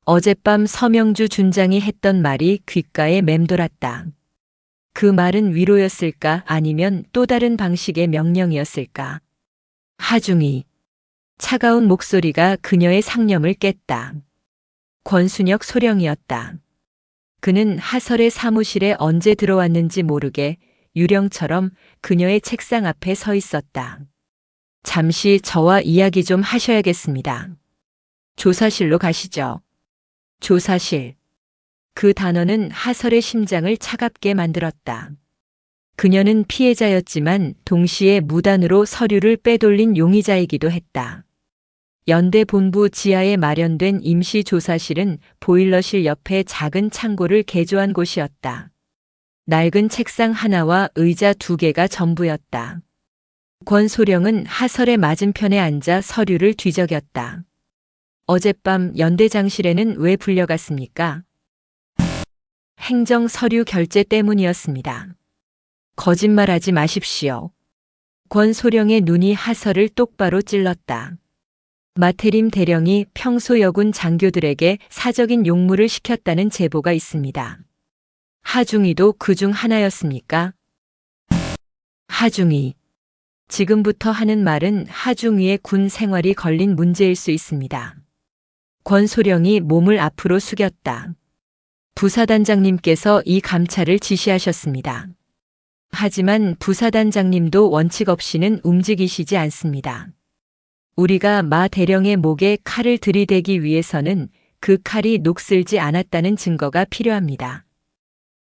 어젯밤 서명주 준장이 했던 말이 귓가에 맴돌았다. 그 말은 위로였을까 아니면 또 다른 방식의 명령이었을까? 하중이. 차가운 목소리가 그녀의 상념을 깼다. 권순혁 소령이었다. 그는 하설의 사무실에 언제 들어왔는지 모르게 유령처럼 그녀의 책상 앞에 서 있었다. 잠시 저와 이야기 좀 하셔야겠습니다. 조사실로 가시죠. 조사실. 그 단어는 하설의 심장을 차갑게 만들었다. 그녀는 피해자였지만 동시에 무단으로 서류를 빼돌린 용의자이기도 했다. 연대 본부 지하에 마련된 임시 조사실은 보일러실 옆에 작은 창고를 개조한 곳이었다. 낡은 책상 하나와 의자 2개가 전부였다. 권소령은 하설의 맞은편에 앉아 서류를 뒤적였다. 어젯밤 연대장실에는 왜 불려갔습니까? 행정 서류 결제 때문이었습니다. 거짓말하지 마십시오. 권소령의 눈이 하설을 똑바로 찔렀다. 마태림 대령이 평소 여군 장교들에게 사적인 용무를 시켰다는 제보가 있습니다. 하중이도 그중 하나였습니까? 하중이. 지금부터 하는 말은 하중이의 군 생활이 걸린 문제일 수 있습니다. 권소령이 몸을 앞으로 숙였다. 부사단장님께서 이 감찰을 지시하셨습니다. 하지만 부사단장님도 원칙 없이는 움직이시지 않습니다. 우리가 마 대령의 목에 칼을 들이대기 위해서는 그 칼이 녹슬지 않았다는 증거가 필요합니다.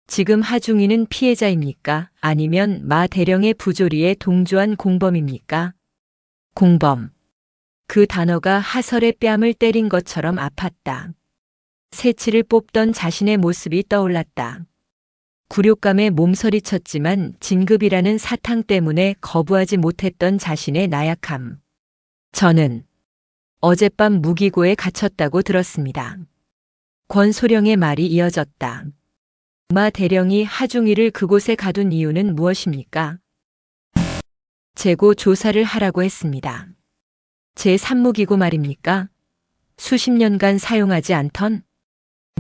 지금 하중이는 피해자입니까? 아니면 마 대령의 부조리에 동조한 공범입니까? 공범. 그 단어가 하설의 뺨을 때린 것처럼 아팠다. 새치를 뽑던 자신의 모습이 떠올랐다. 굴욕감에 몸서리쳤지만 진급이라는 사탕 때문에 거부하지 못했던 자신의 나약함. 저는 어젯밤 무기고에 갇혔다고 들었습니다. 권소령의 말이 이어졌다. 마 대령이 하중이를 그곳에 가둔 이유는 무엇입니까? 재고 조사를 하라고 했습니다. 제 산무기고 말입니까? 수십 년간 사용하지 않던?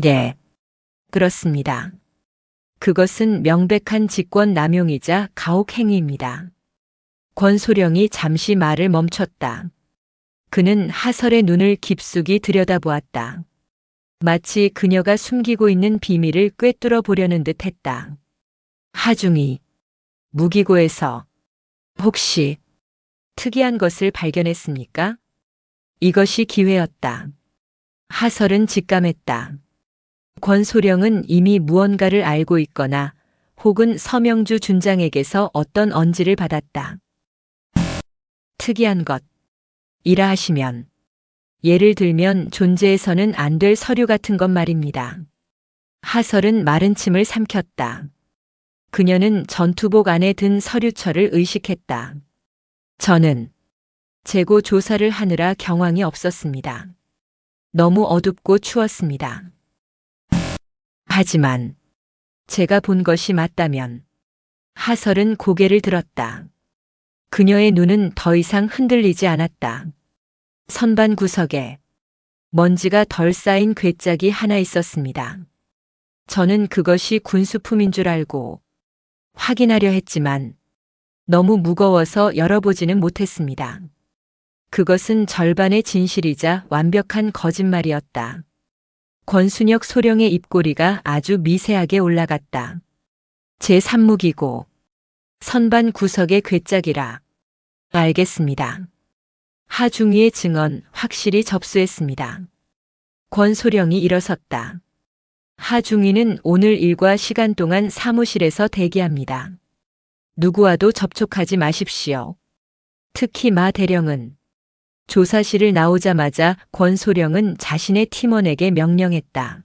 네, 그렇습니다. 그것은 명백한 직권 남용이자 가혹 행위입니다. 권소령이 잠시 말을 멈췄다. 그는 하설의 눈을 깊숙이 들여다보았다. 마치 그녀가 숨기고 있는 비밀을 꿰뚫어 보려는 듯 했다. 하중이, 무기고에서 혹시 특이한 것을 발견했습니까? 이것이 기회였다. 하설은 직감했다. 권소령은 이미 무언가를 알고 있거나 혹은 서명주 준장에게서 어떤 언지를 받았다. 특이한 것. 이라 하시면 예를 들면 존재해서는 안 될 서류 같은 것 말입니다. 하설은 마른 침을 삼켰다. 그녀는 전투복 안에 든 서류철을 의식했다. 저는 재고 조사를 하느라 경황이 없었습니다. 너무 어둡고 추웠습니다. 하지만 제가 본 것이 맞다면 하설은 고개를 들었다. 그녀의 눈은 더 이상 흔들리지 않았다. 선반 구석에 먼지가 덜 쌓인 괴짝이 하나 있었습니다. 저는 그것이 군수품인 줄 알고 확인하려 했지만 너무 무거워서 열어보지는 못했습니다. 그것은 절반의 진실이자 완벽한 거짓말이었다. 권순혁 소령의 입꼬리가 아주 미세하게 올라갔다. 제 산무기고 선반 구석의 괴짝이라. 알겠습니다. 하중이의 증언 확실히 접수했습니다. 권소령이 일어섰다. 하중이는 오늘 일과 시간 동안 사무실에서 대기합니다. 누구와도 접촉하지 마십시오. 특히 마 대령은. 조사실을 나오자마자 권소령은 자신의 팀원에게 명령했다.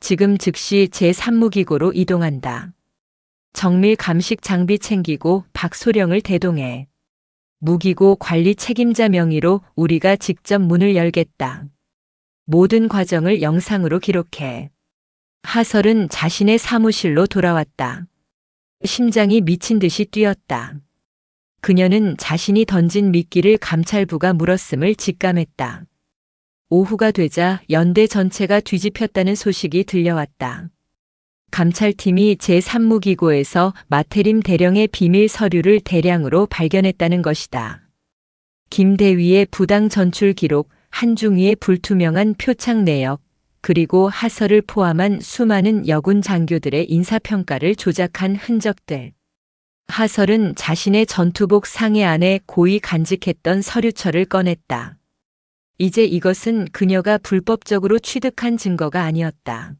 지금 즉시 제3무기고로 이동한다. 정밀 감식 장비 챙기고 박소령을 대동해. 무기고 관리 책임자 명의로 우리가 직접 문을 열겠다. 모든 과정을 영상으로 기록해. 하설은 자신의 사무실로 돌아왔다. 심장이 미친 듯이 뛰었다. 그녀는 자신이 던진 미끼를 감찰부가 물었음을 직감했다. 오후가 되자 연대 전체가 뒤집혔다는 소식이 들려왔다. 감찰팀이 제3무기고에서 마태림 대령의 비밀 서류를 대량으로 발견했다는 것이다. 김대위의 부당 전출 기록, 한중위의 불투명한 표창 내역, 그리고 하설을 포함한 수많은 여군 장교들의 인사평가를 조작한 흔적들. 하설은 자신의 전투복 상해 안에 고이 간직했던 서류철을 꺼냈다. 이제 이것은 그녀가 불법적으로 취득한 증거가 아니었다.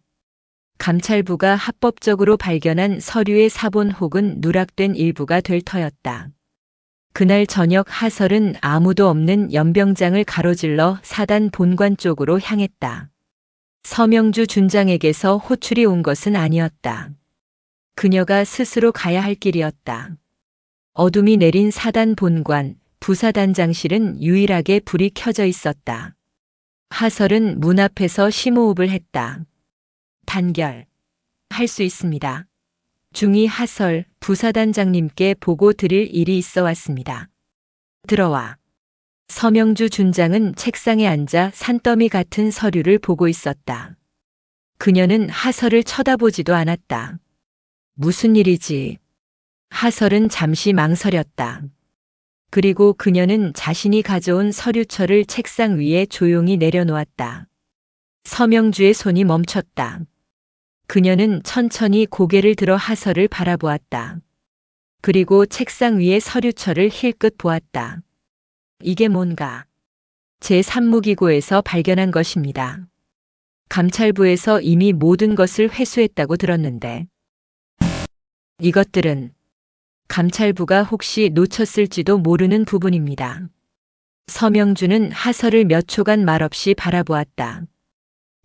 감찰부가 합법적으로 발견한 서류의 사본 혹은 누락된 일부가 될 터였다. 그날 저녁 하설은 아무도 없는 연병장을 가로질러 사단 본관 쪽으로 향했다. 서명주 준장에게서 호출이 온 것은 아니었다. 그녀가 스스로 가야 할 길이었다. 어둠이 내린 사단 본관, 부사단장실은 유일하게 불이 켜져 있었다. 하설은 문 앞에서 심호흡을 했다. 단결. 할 수 있습니다. 중위 하설, 부사단장님께 보고 드릴 일이 있어 왔습니다. 들어와. 서명주 준장은 책상에 앉아 산더미 같은 서류를 보고 있었다. 그녀는 하설을 쳐다보지도 않았다. 무슨 일이지? 하설은 잠시 망설였다. 그리고 그녀는 자신이 가져온 서류철을 책상 위에 조용히 내려놓았다. 서명주의 손이 멈췄다. 그녀는 천천히 고개를 들어 하설을 바라보았다. 그리고 책상 위의 서류철을 힐끗 보았다. 이게 뭔가? 제3무기고에서 발견한 것입니다. 감찰부에서 이미 모든 것을 회수했다고 들었는데. 이것들은 감찰부가 혹시 놓쳤을지도 모르는 부분입니다. 서명주는 하설을 몇 초간 말없이 바라보았다.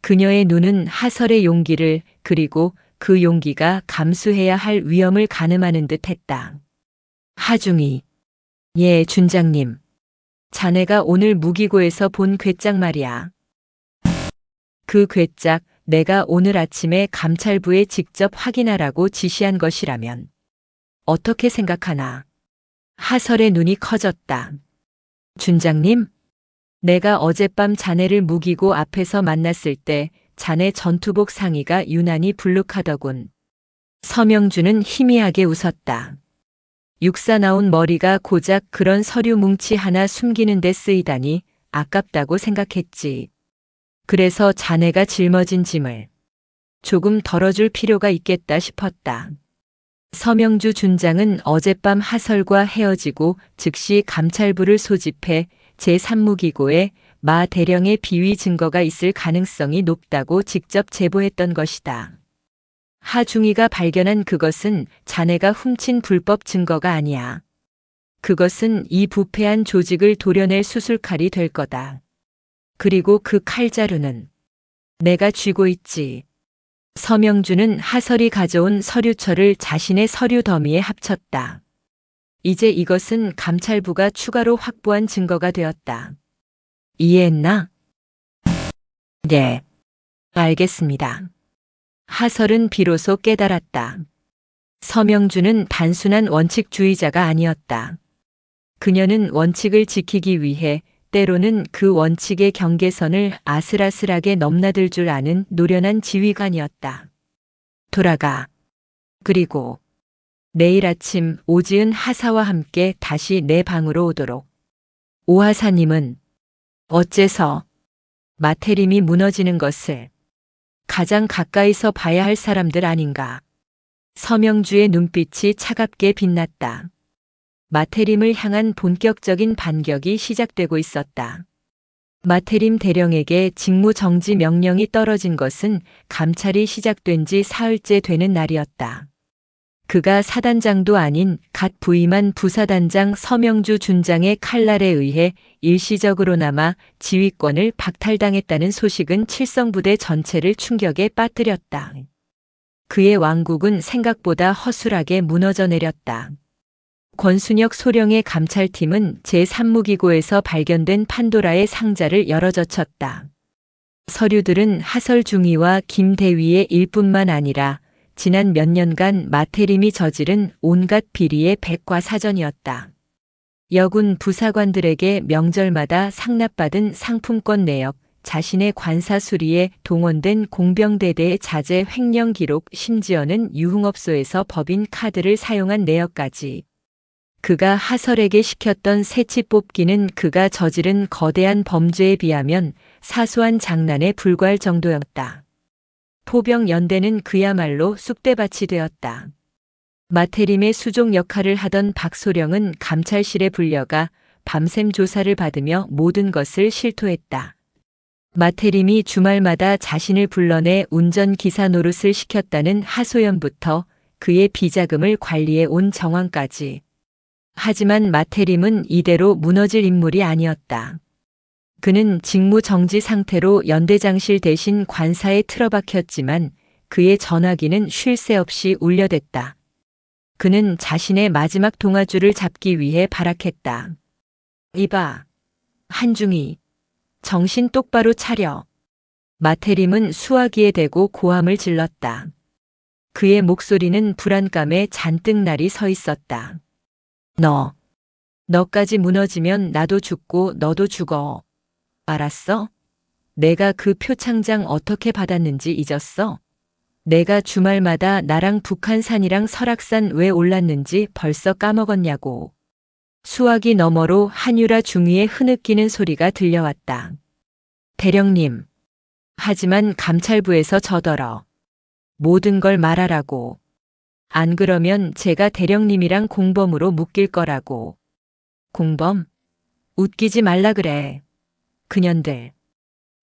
그녀의 눈은 하설의 용기를 그리고 그 용기가 감수해야 할 위험을 가늠하는 듯 했다. 하중이. 예, 준장님. 자네가 오늘 무기고에서 본 괴짝 말이야. 그 괴짝 내가 오늘 아침에 감찰부에 직접 확인하라고 지시한 것이라면 어떻게 생각하나? 하설의 눈이 커졌다. 준장님? 내가 어젯밤 자네를 무기고 앞에서 만났을 때 자네 전투복 상의가 유난히 불룩하더군. 서명주는 희미하게 웃었다. 육사 나온 머리가 고작 그런 서류 뭉치 하나 숨기는 데 쓰이다니 아깝다고 생각했지. 그래서 자네가 짊어진 짐을 조금 덜어줄 필요가 있겠다 싶었다. 서명주 준장은 어젯밤 하설과 헤어지고 즉시 감찰부를 소집해 제3무기고에 마 대령의 비위 증거가 있을 가능성이 높다고 직접 제보했던 것이다. 하중이가 발견한 그것은 자네가 훔친 불법 증거가 아니야. 그것은 이 부패한 조직을 도려낼 수술칼이 될 거다. 그리고 그 칼자루는 내가 쥐고 있지. 서명주는 하설이 가져온 서류철을 자신의 서류 더미에 합쳤다. 이제 이것은 감찰부가 추가로 확보한 증거가 되었다. 이해했나? 네. 알겠습니다. 하설은 비로소 깨달았다. 서명주는 단순한 원칙주의자가 아니었다. 그녀는 원칙을 지키기 위해 때로는 그 원칙의 경계선을 아슬아슬하게 넘나들 줄 아는 노련한 지휘관이었다. 돌아가. 그리고 내일 아침 오지은 하사와 함께 다시 내 방으로 오도록. 오 하사님은 어째서 마태림이 무너지는 것을 가장 가까이서 봐야 할 사람들 아닌가. 서명주의 눈빛이 차갑게 빛났다. 마태림을 향한 본격적인 반격이 시작되고 있었다. 마태림 대령에게 직무 정지 명령이 떨어진 것은 감찰이 시작된 지 사흘째 되는 날이었다. 그가 사단장도 아닌 갓 부임한 부사단장 서명주 준장의 칼날에 의해 일시적으로나마 지휘권을 박탈당했다는 소식은 칠성부대 전체를 충격에 빠뜨렸다. 그의 왕국은 생각보다 허술하게 무너져 내렸다. 권순혁 소령의 감찰팀은 제3무기고에서 발견된 판도라의 상자를 열어젖혔다. 서류들은 하설 중위와 김대위의 일뿐만 아니라 지난 몇 년간 마태림이 저지른 온갖 비리의 백과사전이었다. 여군 부사관들에게 명절마다 상납받은 상품권 내역, 자신의 관사 수리에 동원된 공병대대의 자재 횡령 기록, 심지어는 유흥업소에서 법인 카드를 사용한 내역까지. 그가 하설에게 시켰던 새치 뽑기는 그가 저지른 거대한 범죄에 비하면 사소한 장난에 불과할 정도였다. 포병연대는 그야말로 쑥대밭이 되었다. 마태림의 수종 역할을 하던 박소령은 감찰실에 불려가 밤샘 조사를 받으며 모든 것을 실토했다. 마태림이 주말마다 자신을 불러내 운전기사 노릇을 시켰다는 하소연부터 그의 비자금을 관리해 온 정황까지. 하지만 마태림은 이대로 무너질 인물이 아니었다. 그는 직무 정지 상태로 연대장실 대신 관사에 틀어박혔지만 그의 전화기는 쉴 새 없이 울려댔다. 그는 자신의 마지막 동아줄을 잡기 위해 발악했다. 이봐, 한중이, 정신 똑바로 차려. 마태림은 수화기에 대고 고함을 질렀다. 그의 목소리는 불안감에 잔뜩 날이 서 있었다. 너까지 무너지면 나도 죽고 너도 죽어. 알았어? 내가 그 표창장 어떻게 받았는지 잊었어? 내가 주말마다 나랑 북한산이랑 설악산 왜 올랐는지 벌써 까먹었냐고. 수화기 너머로 한유라 중위의 흐느끼는 소리가 들려왔다. 대령님. 하지만 감찰부에서 저더러. 모든 걸 말하라고. 안 그러면 제가 대령님이랑 공범으로 묶일 거라고. 공범? 웃기지 말라 그래. 그년들.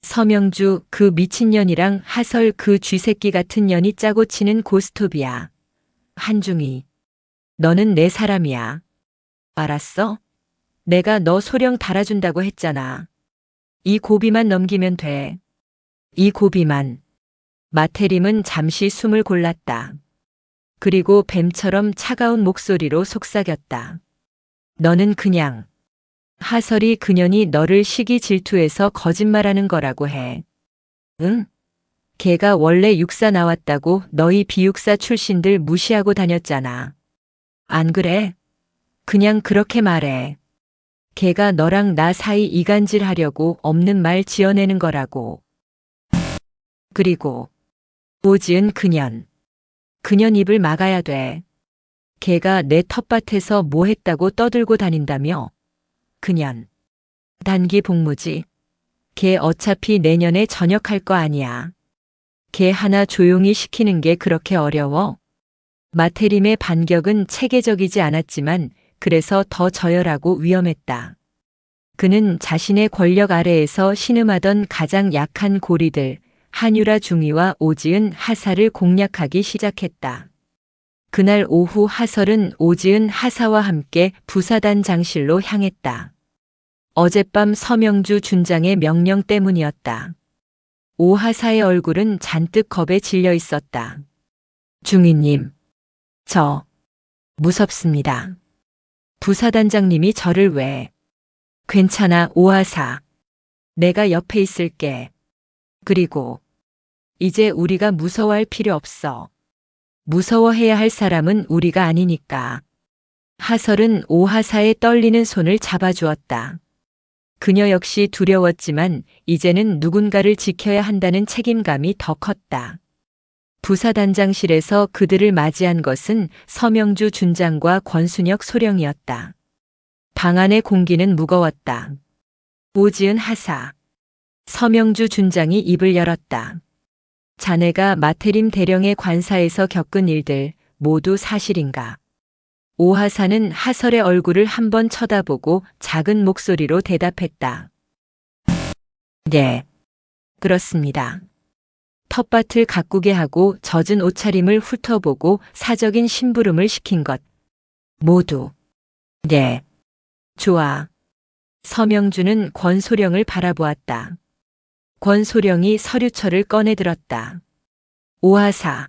서명주 그 미친년이랑 하설 그 쥐새끼 같은 년이 짜고 치는 고스톱이야. 한중이. 너는 내 사람이야. 알았어? 내가 너 소령 달아준다고 했잖아. 이 고비만 넘기면 돼. 이 고비만. 마태림은 잠시 숨을 골랐다. 그리고 뱀처럼 차가운 목소리로 속삭였다. 너는 그냥 하설이 그년이 너를 시기 질투해서 거짓말하는 거라고 해. 응? 걔가 원래 육사 나왔다고 너희 비육사 출신들 무시하고 다녔잖아. 안 그래? 그냥 그렇게 말해. 걔가 너랑 나 사이 이간질 하려고 없는 말 지어내는 거라고. 그리고 오지은 그년. 그년 입을 막아야 돼. 걔가 내 텃밭에서 뭐 했다고 떠들고 다닌다며. 그년. 단기 복무지. 걔 어차피 내년에 전역할 거 아니야. 걔 하나 조용히 시키는 게 그렇게 어려워? 마태림의 반격은 체계적이지 않았지만 그래서 더 저열하고 위험했다. 그는 자신의 권력 아래에서 신음하던 가장 약한 고리들, 한유라 중위와 오지은 하사를 공략하기 시작했다. 그날 오후 하설은 오지은 하사와 함께 부사단장실로 향했다. 어젯밤 서명주 준장의 명령 때문이었다. 오 하사의 얼굴은 잔뜩 겁에 질려 있었다. 중위님, 저 무섭습니다. 부사단장님이 저를 왜? 괜찮아, 오 하사. 내가 옆에 있을게. 그리고 이제 우리가 무서워할 필요 없어. 무서워해야 할 사람은 우리가 아니니까. 하설은 오 하사의 떨리는 손을 잡아주었다. 그녀 역시 두려웠지만 이제는 누군가를 지켜야 한다는 책임감이 더 컸다. 부사단장실에서 그들을 맞이한 것은 서명주 준장과 권순혁 소령이었다. 방 안의 공기는 무거웠다. 오지은 하사. 서명주 준장이 입을 열었다. 자네가 마태림 대령의 관사에서 겪은 일들 모두 사실인가? 오 하사는 하설의 얼굴을 한번 쳐다보고 작은 목소리로 대답했다. 네, 그렇습니다. 텃밭을 가꾸게 하고 젖은 옷차림을 훑어보고 사적인 심부름을 시킨 것. 모두. 네. 좋아. 서명주는 권소령을 바라보았다. 권소령이 서류철을 꺼내들었다. 오하사.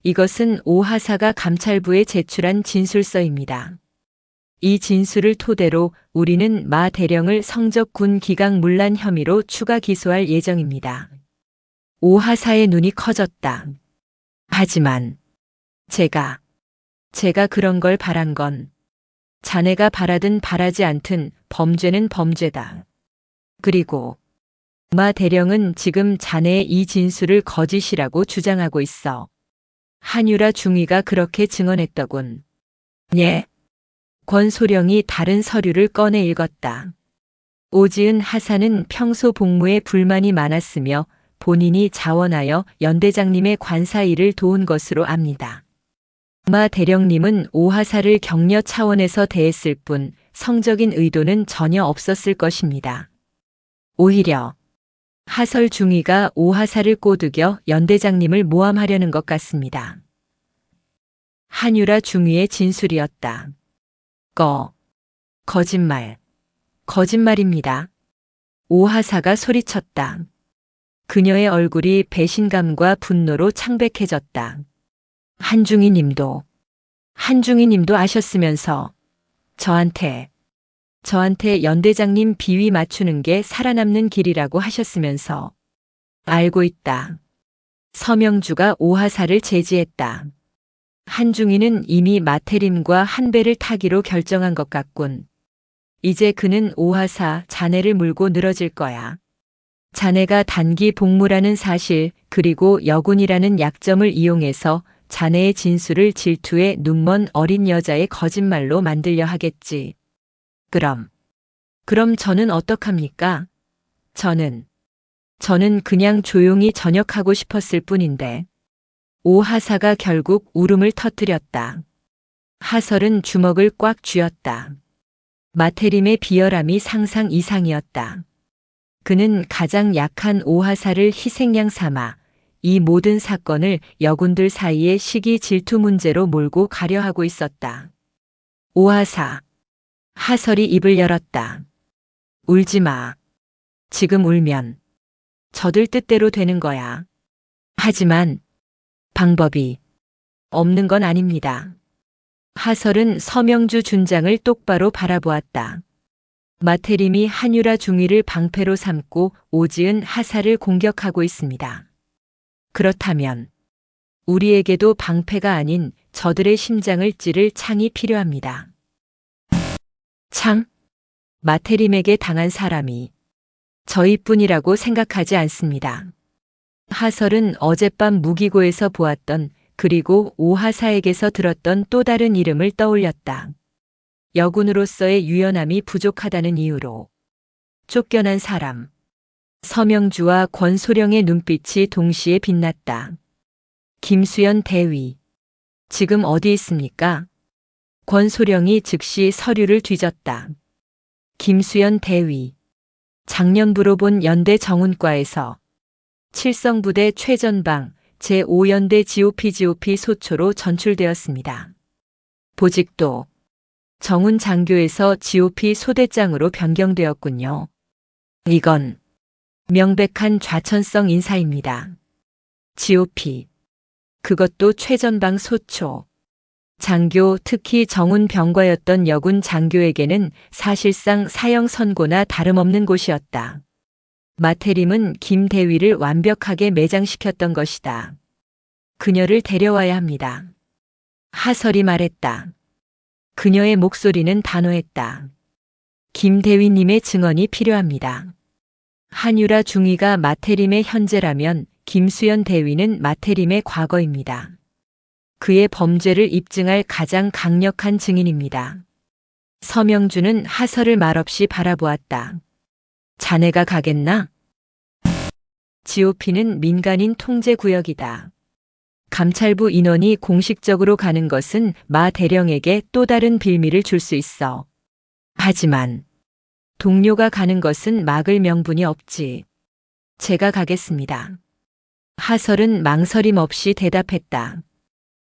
이것은 오하사가 감찰부에 제출한 진술서입니다. 이 진술을 토대로 우리는 마 대령을 성적 군 기강 문란 혐의로 추가 기소할 예정입니다. 오하사의 눈이 커졌다. 하지만 제가 그런 걸 바란 건 자네가 바라든 바라지 않든 범죄는 범죄다. 그리고 마 대령은 지금 자네의 이 진술을 거짓이라고 주장하고 있어. 한유라 중위가 그렇게 증언했더군. 예. 권소령이 다른 서류를 꺼내 읽었다. 오지은 하사는 평소 복무에 불만이 많았으며 본인이 자원하여 연대장님의 관사 일을 도운 것으로 압니다. 마 대령님은 오 하사를 격려 차원에서 대했을 뿐 성적인 의도는 전혀 없었을 것입니다. 오히려 하설 중위가 오 하사를 꼬드겨 연대장님을 모함하려는 것 같습니다. 한유라 중위의 진술이었다. 거짓말입니다. 오 하사가 소리쳤다. 그녀의 얼굴이 배신감과 분노로 창백해졌다. 한중희 님도 아셨으면서 저한테 연대장님 비위 맞추는 게 살아남는 길이라고 하셨으면서 알고 있다. 서명주가 오하사를 제지했다. 한중희는 이미 마태림과 한 배를 타기로 결정한 것 같군. 이제 그는 오하사 자네를 물고 늘어질 거야. 자네가 단기 복무라는 사실 그리고 여군이라는 약점을 이용해서 자네의 진술을 질투에 눈먼 어린 여자의 거짓말로 만들려 하겠지. 그럼 저는 어떡합니까? 저는 그냥 조용히 전역하고 싶었을 뿐인데. 오 하사가 결국 울음을 터뜨렸다. 하설은 주먹을 꽉 쥐었다. 마태림의 비열함이 상상 이상이었다. 그는 가장 약한 오 하사를 희생양 삼아 이 모든 사건을 여군들 사이의 시기 질투 문제로 몰고 가려 하고 있었다. 오 하사. 하설이 입을 열었다. 울지 마. 지금 울면 저들 뜻대로 되는 거야. 하지만 방법이 없는 건 아닙니다. 하설은 서명주 준장을 똑바로 바라보았다. 마태림이 한유라 중위를 방패로 삼고 오지은 하사를 공격하고 있습니다. 그렇다면 우리에게도 방패가 아닌 저들의 심장을 찌를 창이 필요합니다. 창? 마태림에게 당한 사람이 저희뿐이라고 생각하지 않습니다. 하설은 어젯밤 무기고에서 보았던 그리고 오하사에게서 들었던 또 다른 이름을 떠올렸다. 여군으로서의 유연함이 부족하다는 이유로 쫓겨난 사람. 서명주와 권소령의 눈빛이 동시에 빛났다. 김수연 대위. 지금 어디 있습니까? 권소령이 즉시 서류를 뒤졌다. 김수연 대위. 작년부로 본 연대 정훈과에서 칠성부대 최전방 제5연대 GOP 소초로 전출되었습니다. 보직도 정훈 장교에서 GOP 소대장으로 변경되었군요. 이건 명백한 좌천성 인사입니다. GOP. 그것도 최전방 소초. 장교, 특히 정훈 병과였던 여군 장교에게는 사실상 사형 선고나 다름없는 곳이었다. 마태림은 김 대위를 완벽하게 매장시켰던 것이다. 그녀를 데려와야 합니다. 하설이 말했다. 그녀의 목소리는 단호했다. 김 대위님의 증언이 필요합니다. 한유라 중위가 마태림의 현재라면 김수연 대위는 마태림의 과거입니다. 그의 범죄를 입증할 가장 강력한 증인입니다. 서명주는 하설을 말없이 바라보았다. 자네가 가겠나? GOP는 민간인 통제구역이다. 감찰부 인원이 공식적으로 가는 것은 마 대령에게 또 다른 빌미를 줄 수 있어. 하지만 동료가 가는 것은 막을 명분이 없지. 제가 가겠습니다. 하설은 망설임 없이 대답했다.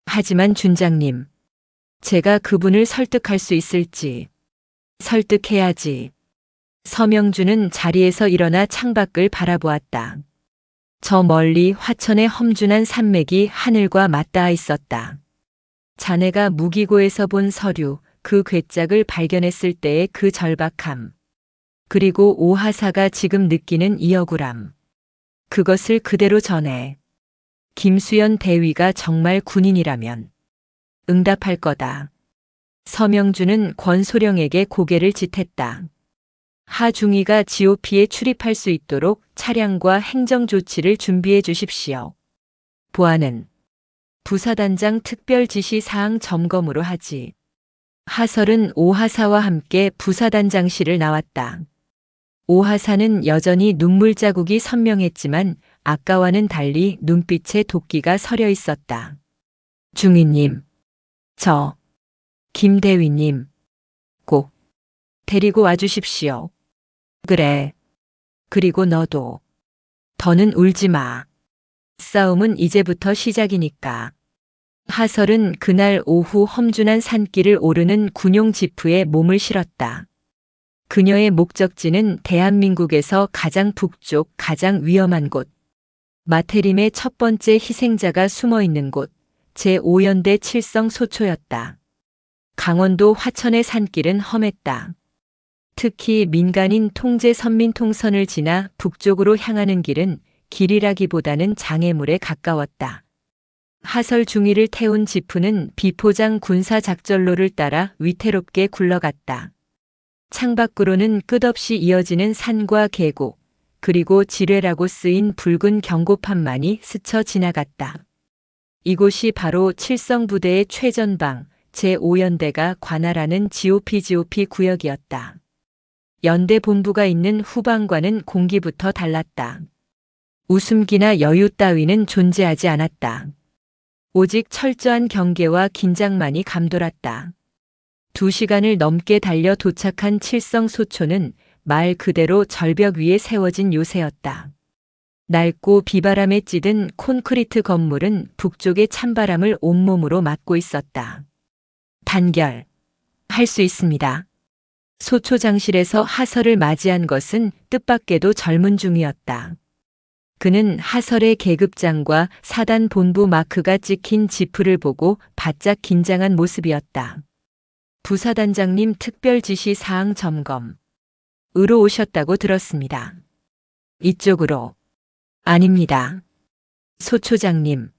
하지만 준장님, 제가 그분을 설득할 수 있을지. 설득해야지. 서명주는 자리에서 일어나 창밖을 바라보았다. 저 멀리 화천의 험준한 산맥이 하늘과 맞닿아 있었다. 자네가 무기고에서 본 서류, 그 괴짝을 발견했을 때의 그 절박함. 그리고 오하사가 지금 느끼는 이 억울함. 그것을 그대로 전해. 김수연 대위가 정말 군인이라면 응답할 거다. 서명주는 권소령에게 고개를 짓했다. 하중위가 GOP에 출입할 수 있도록 차량과 행정 조치를 준비해 주십시오. 보안은 부사단장 특별 지시 사항 점검으로 하지. 하설은 오하사와 함께 부사단장실을 나왔다. 오하사는 여전히 눈물 자국이 선명했지만 아까와는 달리 눈빛에 도끼가 서려 있었다. 중위님, 저 김대위님 꼭 데리고 와주십시오. 그래. 그리고 너도. 더는 울지 마. 싸움은 이제부터 시작이니까. 하설은 그날 오후 험준한 산길을 오르는 군용 지프에 몸을 실었다. 그녀의 목적지는 대한민국에서 가장 북쪽, 가장 위험한 곳. 마태림의 첫 번째 희생자가 숨어 있는 곳, 제5연대 칠성 소초였다. 강원도 화천의 산길은 험했다. 특히 민간인 통제 선민통선을 지나 북쪽으로 향하는 길은 길이라기보다는 장애물에 가까웠다. 하설 중위를 태운 지프는 비포장 군사작전로를 따라 위태롭게 굴러갔다. 창밖으로는 끝없이 이어지는 산과 계곡, 그리고 지뢰라고 쓰인 붉은 경고판만이 스쳐 지나갔다. 이곳이 바로 칠성부대의 최전방, 제5연대가 관할하는 GOP 구역이었다. 연대 본부가 있는 후방과는 공기부터 달랐다. 웃음기나 여유 따위는 존재하지 않았다. 오직 철저한 경계와 긴장만이 감돌았다. 2시간을 넘게 달려 도착한 칠성 소초는 말 그대로 절벽 위에 세워진 요새였다. 낡고 비바람에 찌든 콘크리트 건물은 북쪽의 찬바람을 온몸으로 맞고 있었다. 단결. 할 수 있습니다. 소초장실에서 하설을 맞이한 것은 뜻밖에도 젊은 중이었다. 그는 하설의 계급장과 사단 본부 마크가 찍힌 지프를 보고 바짝 긴장한 모습이었다. 부사단장님 특별 지시 사항 점검. 으로 오셨다고 들었습니다. 이쪽으로. 아닙니다. 소초장님.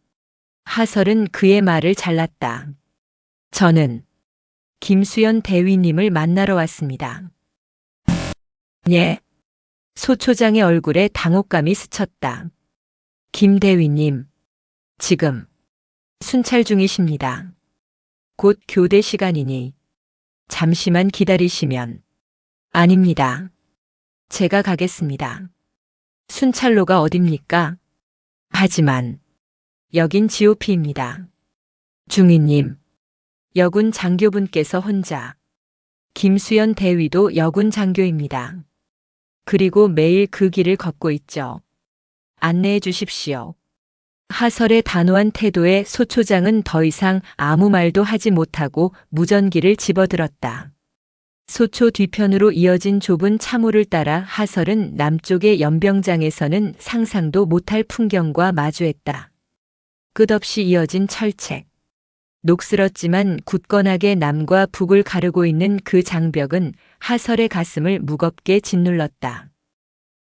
하설은 그의 말을 잘랐다. 저는 김수연 대위님을 만나러 왔습니다. 예. 소초장의 얼굴에 당혹감이 스쳤다. 김 대위님. 지금. 순찰 중이십니다. 곧 교대 시간이니 잠시만 기다리시면. 아닙니다. 제가 가겠습니다. 순찰로가 어딥니까? 하지만 여긴 GOP입니다. 중위님, 여군 장교분께서 혼자. 김수연 대위도 여군 장교입니다. 그리고 매일 그 길을 걷고 있죠. 안내해 주십시오. 하설의 단호한 태도에 소초장은 더 이상 아무 말도 하지 못하고 무전기를 집어들었다. 소초 뒤편으로 이어진 좁은 참호를 따라 하설은 남쪽의 연병장에서는 상상도 못할 풍경과 마주했다. 끝없이 이어진 철책. 녹슬었지만 굳건하게 남과 북을 가르고 있는 그 장벽은 하설의 가슴을 무겁게 짓눌렀다.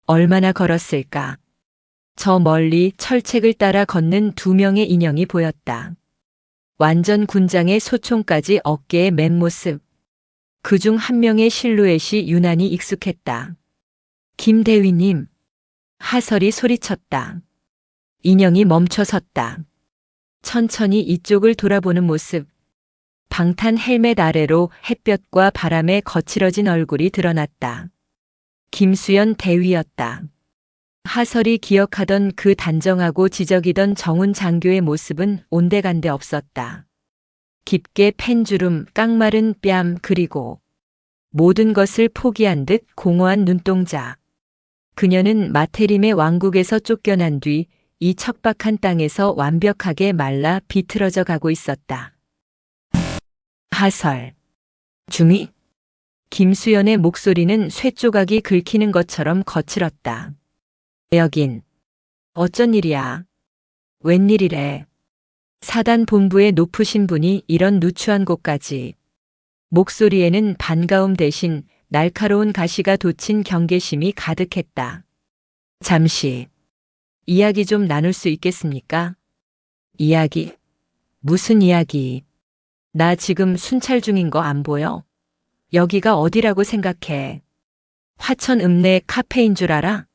얼마나 걸었을까? 저 멀리 철책을 따라 걷는 두 명의 인형이 보였다. 완전 군장의 소총까지 어깨에 맨 모습. 그중 한 명의 실루엣이 유난히 익숙했다. 김대위님. 하설이 소리쳤다. 인형이 멈춰섰다. 천천히 이쪽을 돌아보는 모습. 방탄 헬멧 아래로 햇볕과 바람에 거칠어진 얼굴이 드러났다. 김수연 대위였다. 하설이 기억하던 그 단정하고 지적이던 정훈 장교의 모습은 온데간데 없었다. 깊게 팬 주름, 깡마른 뺨, 그리고 모든 것을 포기한 듯 공허한 눈동자. 그녀는 마테림의 왕국에서 쫓겨난 뒤 이 척박한 땅에서 완벽하게 말라 비틀어져 가고 있었다. 하설. 중위. 김수연의 목소리는 쇠조각이 긁히는 것처럼 거칠었다. 여긴 어쩐 일이야? 웬일이래? 사단 본부의 높으신 분이 이런 누추한 곳까지. 목소리에는 반가움 대신 날카로운 가시가 돋친 경계심이 가득했다. 잠시 이야기 좀 나눌 수 있겠습니까? 이야기? 무슨 이야기? 나 지금 순찰 중인 거 안 보여? 여기가 어디라고 생각해? 화천 읍내 카페인 줄 알아?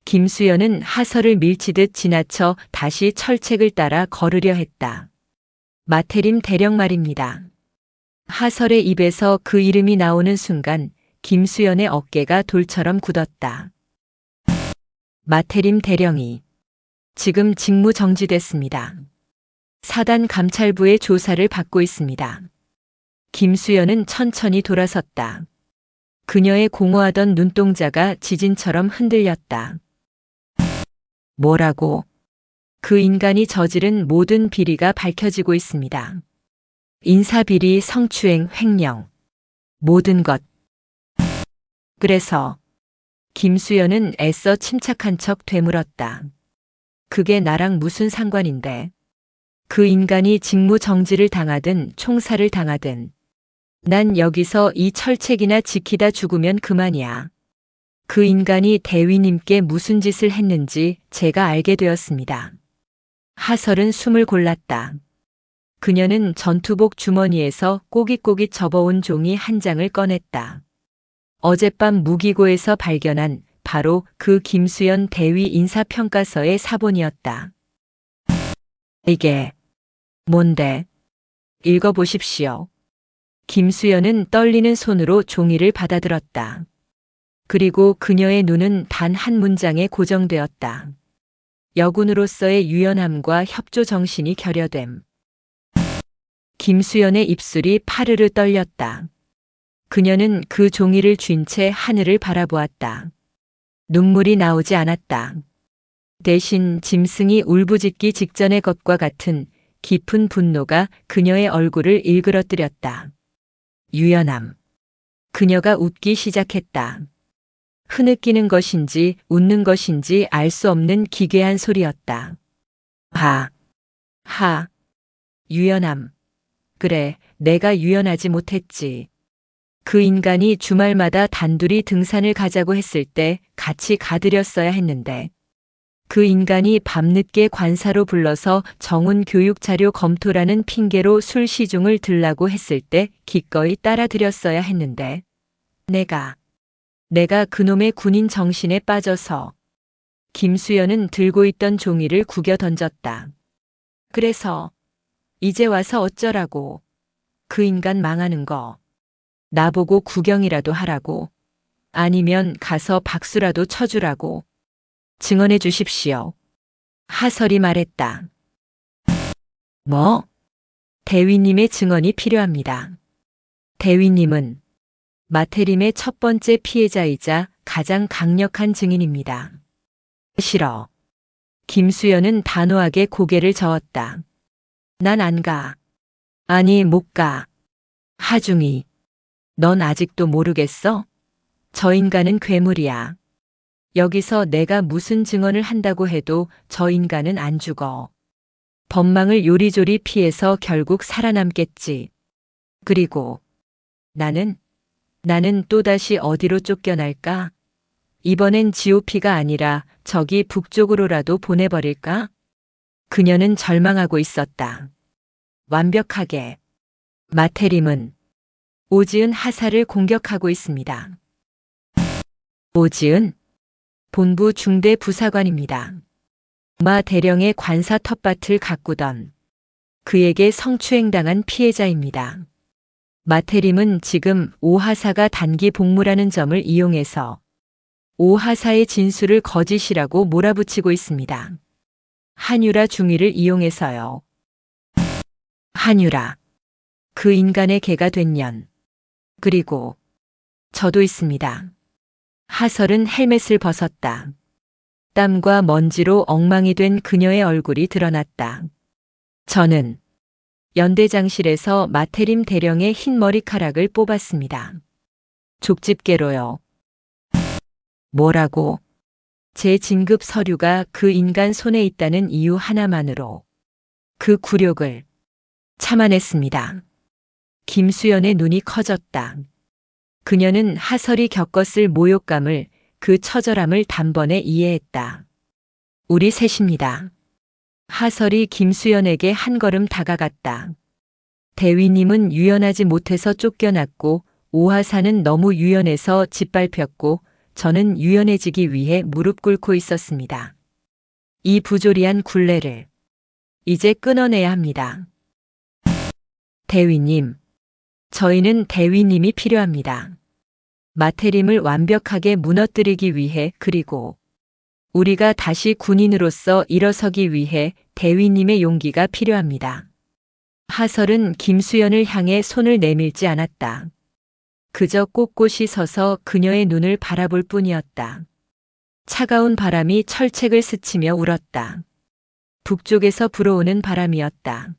김수연은 하설을 밀치듯 지나쳐 다시 철책을 따라 걸으려 했다. 마테림 대령 말입니다. 하설의 입에서 그 이름이 나오는 순간 김수연의 어깨가 돌처럼 굳었다. 마테림 대령이 지금 직무 정지됐습니다. 사단 감찰부의 조사를 받고 있습니다. 김수연은 천천히 돌아섰다. 그녀의 공허하던 눈동자가 지진처럼 흔들렸다. 뭐라고? 그 인간이 저지른 모든 비리가 밝혀지고 있습니다. 인사비리, 성추행, 횡령. 모든 것. 그래서 김수연은 애써 침착한 척 되물었다. 그게 나랑 무슨 상관인데? 그 인간이 직무 정지를 당하든 총살을 당하든 난 여기서 이 철책이나 지키다 죽으면 그만이야. 그 인간이 대위님께 무슨 짓을 했는지 제가 알게 되었습니다. 하설은 숨을 골랐다. 그녀는 전투복 주머니에서 꼬깃꼬깃 접어온 종이 한 장을 꺼냈다. 어젯밤 무기고에서 발견한 바로 그 김수연 대위 인사평가서의 사본이었다. 이게 뭔데? 읽어보십시오. 김수연은 떨리는 손으로 종이를 받아들었다. 그리고 그녀의 눈은 단 한 문장에 고정되었다. 여군으로서의 유연함과 협조 정신이 결여됨. 김수연의 입술이 파르르 떨렸다. 그녀는 그 종이를 쥔 채 하늘을 바라보았다. 눈물이 나오지 않았다. 대신 짐승이 울부짖기 직전의 것과 같은 깊은 분노가 그녀의 얼굴을 일그러뜨렸다. 유연함. 그녀가 웃기 시작했다. 흐느끼는 것인지 웃는 것인지 알 수 없는 기괴한 소리였다. 하. 유연함. 그래, 내가 유연하지 못했지. 그 인간이 주말마다 단둘이 등산을 가자고 했을 때 같이 가드렸어야 했는데. 그 인간이 밤늦게 관사로 불러서 정훈 교육 자료 검토라는 핑계로 술 시중을 들라고 했을 때 기꺼이 따라드렸어야 했는데. 내가 그놈의 군인 정신에 빠져서. 김수연은 들고 있던 종이를 구겨 던졌다. 그래서 이제 와서 어쩌라고. 그 인간 망하는 거. 나보고 구경이라도 하라고. 아니면 가서 박수라도 쳐주라고. 증언해 주십시오. 하설이 말했다. 뭐? 대위님의 증언이 필요합니다. 대위님은 마태림의 첫 번째 피해자이자 가장 강력한 증인입니다. 싫어. 김수연은 단호하게 고개를 저었다. 난 안 가. 아니, 못 가. 하중이. 넌 아직도 모르겠어? 저 인간은 괴물이야. 여기서 내가 무슨 증언을 한다고 해도 저 인간은 안 죽어. 법망을 요리조리 피해서 결국 살아남겠지. 그리고 나는 또다시 어디로 쫓겨날까? 이번엔 GOP가 아니라 저기 북쪽으로라도 보내버릴까? 그녀는 절망하고 있었다. 완벽하게. 마태림은 오지은 하사를 공격하고 있습니다. 오지은 본부 중대 부사관입니다. 마 대령의 관사 텃밭을 가꾸던 그에게 성추행당한 피해자입니다. 마태림은 지금 오하사가 단기 복무라는 점을 이용해서 오하사의 진술을 거짓이라고 몰아붙이고 있습니다. 한유라 중위를 이용해서요. 한유라. 그 인간의 개가 된 년. 그리고 저도 있습니다. 하설은 헬멧을 벗었다. 땀과 먼지로 엉망이 된 그녀의 얼굴이 드러났다. 저는 연대장실에서 마태림 대령의 흰 머리카락을 뽑았습니다. 족집게로요. 뭐라고? 제 진급 서류가 그 인간 손에 있다는 이유 하나만으로 그 굴욕을 참아냈습니다. 김수연의 눈이 커졌다. 그녀는 하설이 겪었을 모욕감을, 그 처절함을 단번에 이해했다. 우리 셋입니다. 하설이 김수연에게 한 걸음 다가갔다. 대위님은 유연하지 못해서 쫓겨났고 오하사는 너무 유연해서 짓밟혔고 저는 유연해지기 위해 무릎 꿇고 있었습니다. 이 부조리한 굴레를 이제 끊어내야 합니다. 대위님, 저희는 대위님이 필요합니다. 마태림을 완벽하게 무너뜨리기 위해, 그리고 우리가 다시 군인으로서 일어서기 위해 대위님의 용기가 필요합니다. 하설은 김수연을 향해 손을 내밀지 않았다. 그저 꼿꼿이 서서 그녀의 눈을 바라볼 뿐이었다. 차가운 바람이 철책을 스치며 울었다. 북쪽에서 불어오는 바람이었다.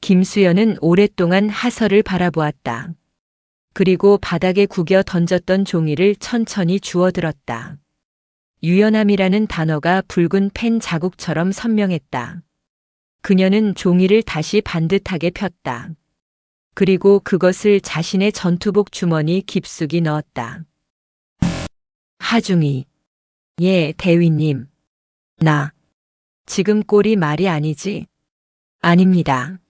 김수연은 오랫동안 하설을 바라보았다. 그리고 바닥에 구겨 던졌던 종이를 천천히 주워들었다. 유연함이라는 단어가 붉은 펜 자국처럼 선명했다. 그녀는 종이를 다시 반듯하게 폈다. 그리고 그것을 자신의 전투복 주머니 깊숙이 넣었다. 하중이. 예, 대위님. 나. 지금 꼴이 말이 아니지? 아닙니다.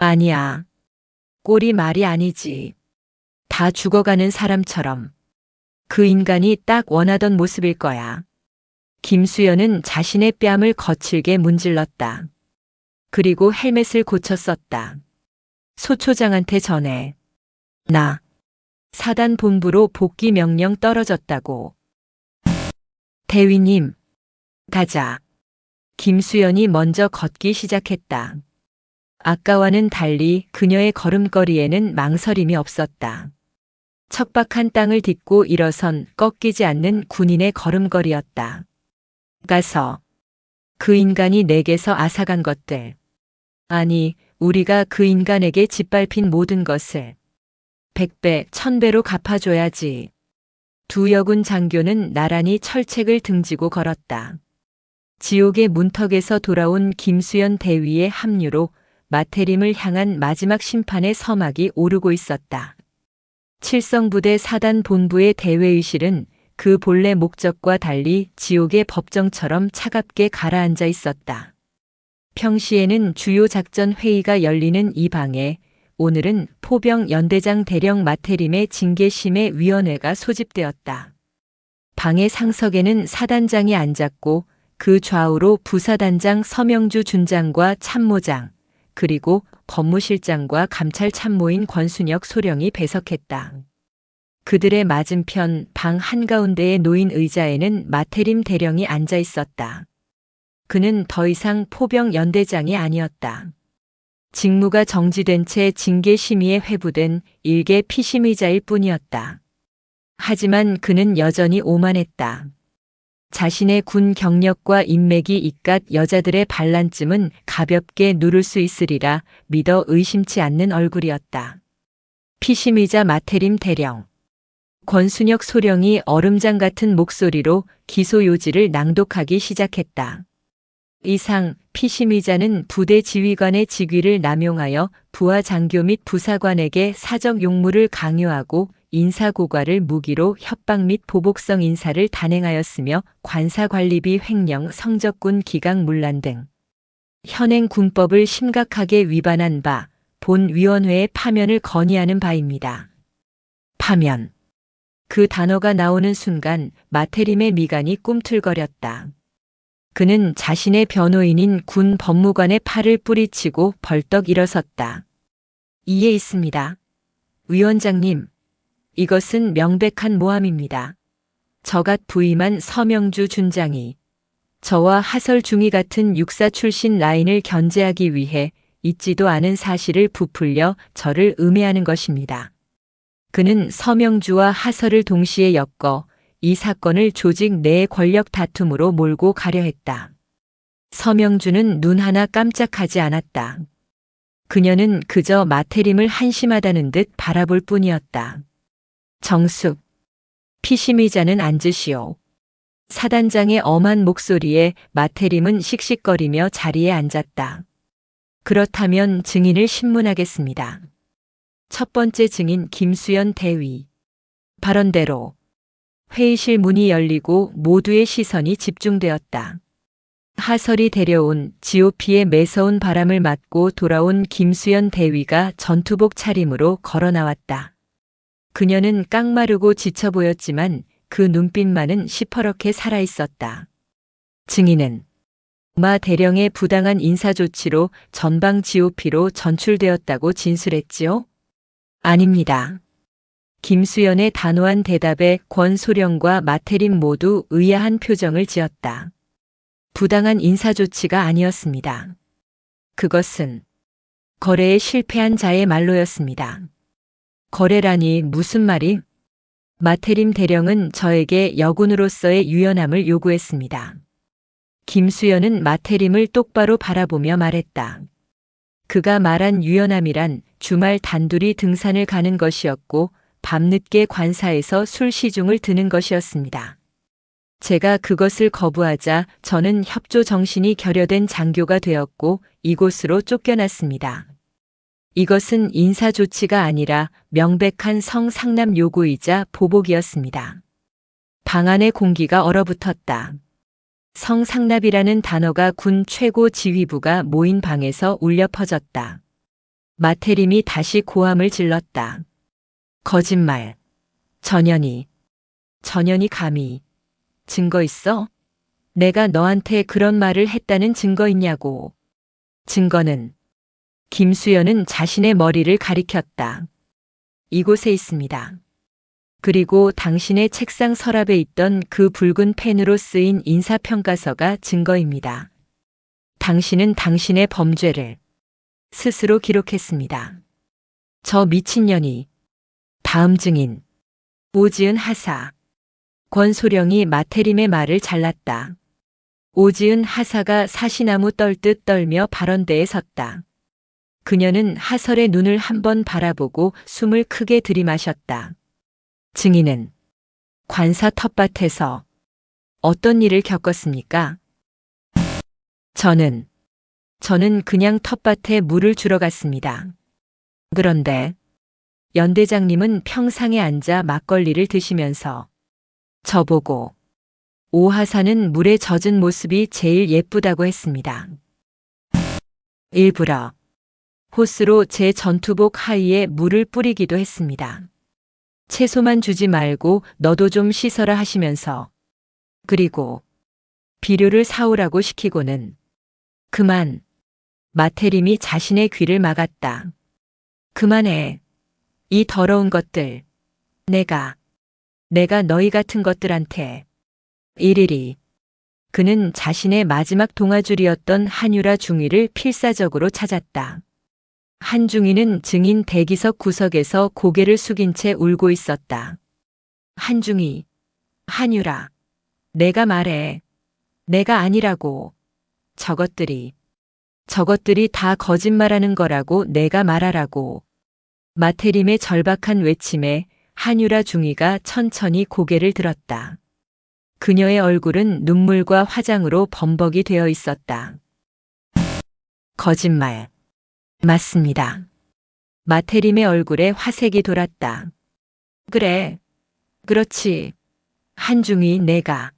아니야. 꼴이 말이 아니지. 다 죽어가는 사람처럼. 그 인간이 딱 원하던 모습일 거야. 김수연은 자신의 뺨을 거칠게 문질렀다. 그리고 헬멧을 고쳐 썼다. 소초장한테 전해. 나. 사단 본부로 복귀 명령 떨어졌다고. 대위님. 가자. 김수연이 먼저 걷기 시작했다. 아까와는 달리 그녀의 걸음걸이에는 망설임이 없었다. 척박한 땅을 딛고 일어선 꺾이지 않는 군인의 걸음걸이였다. 가서 그 인간이 내게서 앗아간 것들. 아니, 우리가 그 인간에게 짓밟힌 모든 것을 100배, 1000배로 갚아줘야지. 두 여군 장교는 나란히 철책을 등지고 걸었다. 지옥의 문턱에서 돌아온 김수연 대위의 합류로 마태림을 향한 마지막 심판의 서막이 오르고 있었다. 칠성부대 사단 본부의 대회의실은 그 본래 목적과 달리 지옥의 법정처럼 차갑게 가라앉아 있었다. 평시에는 주요 작전 회의가 열리는 이 방에 오늘은 포병 연대장 대령 마태림의 징계심의 위원회가 소집되었다. 방의 상석에는 사단장이 앉았고 그 좌우로 부사단장 서명주 준장과 참모장, 그리고 법무실장과 감찰 참모인 권순혁 소령이 배석했다. 그들의 맞은편 방 한가운데에 놓인 의자에는 마태림 대령이 앉아 있었다. 그는 더 이상 포병 연대장이 아니었다. 직무가 정지된 채 징계 심의에 회부된 일개 피심의자일 뿐이었다. 하지만 그는 여전히 오만했다. 자신의 군 경력과 인맥이 이깟 여자들의 반란쯤은 가볍게 누를 수 있으리라 믿어 의심치 않는 얼굴이었다. 피심의자 마태림 대령. 권순혁 소령이 얼음장 같은 목소리로 기소 요지를 낭독하기 시작했다. 이상 피심의자는 부대 지휘관의 직위를 남용하여 부하 장교 및 부사관에게 사적 용무를 강요하고 인사고과를 무기로 협박 및 보복성 인사를 단행하였으며 관사관리비 횡령, 성적군 기각문란 등 현행 군법을 심각하게 위반한 바 본 위원회의 파면을 건의하는 바입니다. 파면. 그 단어가 나오는 순간 마태림의 미간이 꿈틀거렸다. 그는 자신의 변호인인 군 법무관의 팔을 뿌리치고 벌떡 일어섰다. 이에 있습니다. 위원장님, 이것은 명백한 모함입니다. 저갓 부임한 서명주 준장이 저와 하설 중위 같은 육사 출신 라인을 견제하기 위해 있지도 않은 사실을 부풀려 저를 음해하는 것입니다. 그는 서명주와 하설을 동시에 엮어 이 사건을 조직 내의 권력 다툼으로 몰고 가려 했다. 서명주는 눈 하나 깜짝하지 않았다. 그녀는 그저 마태림을 한심하다는 듯 바라볼 뿐이었다. 정숙. 피심의자는 앉으시오. 사단장의 엄한 목소리에 마태림은 씩씩거리며 자리에 앉았다. 그렇다면 증인을 신문하겠습니다. 첫 번째 증인 김수연 대위. 발언대로. 회의실 문이 열리고 모두의 시선이 집중되었다. 하설이 데려온 GOP의 매서운 바람을 맞고 돌아온 김수연 대위가 전투복 차림으로 걸어 나왔다. 그녀는 깡마르고 지쳐 보였지만 그 눈빛만은 시퍼렇게 살아있었다. 증인은 마 대령의 부당한 인사조치로 전방 GOP로 전출되었다고 진술했지요? 아닙니다. 김수연의 단호한 대답에 권소령과 마태림 모두 의아한 표정을 지었다. 부당한 인사조치가 아니었습니다. 그것은 거래에 실패한 자의 말로였습니다. 거래라니 무슨 말이? 마태림 대령은 저에게 여군으로서의 유연함을 요구했습니다. 김수연은 마태림을 똑바로 바라보며 말했다. 그가 말한 유연함이란 주말 단둘이 등산을 가는 것이었고 밤늦게 관사에서 술 시중을 드는 것이었습니다. 제가 그것을 거부하자 저는 협조 정신이 결여된 장교가 되었고 이곳으로 쫓겨났습니다. 이것은 인사조치가 아니라 명백한 성상납 요구이자 보복이었습니다. 방 안의 공기가 얼어붙었다. 성상납이라는 단어가 군 최고 지휘부가 모인 방에서 울려 퍼졌다. 마태림이 다시 고함을 질렀다. 거짓말. 전현이 감히. 증거 있어? 내가 너한테 그런 말을 했다는 증거 있냐고. 증거는? 김수연은 자신의 머리를 가리켰다. 이곳에 있습니다. 그리고 당신의 책상 서랍에 있던 그 붉은 펜으로 쓰인 인사평가서가 증거입니다. 당신은 당신의 범죄를 스스로 기록했습니다. 저 미친년이. 다음 증인. 오지은 하사. 권소령이 마태림의 말을 잘랐다. 오지은 하사가 사시나무 떨듯 떨며 발언대에 섰다. 그녀는 하설의 눈을 한번 바라보고 숨을 크게 들이마셨다. 증인은 관사 텃밭에서 어떤 일을 겪었습니까? 저는 그냥 텃밭에 물을 주러 갔습니다. 그런데 연대장님은 평상에 앉아 막걸리를 드시면서 저보고 오하사는 물에 젖은 모습이 제일 예쁘다고 했습니다. 일부러 호스로 제 전투복 하의에 물을 뿌리기도 했습니다. 채소만 주지 말고 너도 좀 씻어라 하시면서 그리고 비료를 사오라고 시키고는 그만. 마태림이 자신의 귀를 막았다. 그만해. 이 더러운 것들. 내가 너희 같은 것들한테. 일일이. 그는 자신의 마지막 동아줄이었던 한유라 중위를 필사적으로 찾았다. 한중위는 증인 대기석 구석에서 고개를 숙인 채 울고 있었다. 한중위, 한유라, 내가 말해. 내가 아니라고. 저것들이 다 거짓말하는 거라고 내가 말하라고. 마태림의 절박한 외침에 한유라 중위가 천천히 고개를 들었다. 그녀의 얼굴은 눈물과 화장으로 범벅이 되어 있었다. 거짓말. 맞습니다. 마태림의 얼굴에 화색이 돌았다. 그래. 그렇지. 한중위 내가.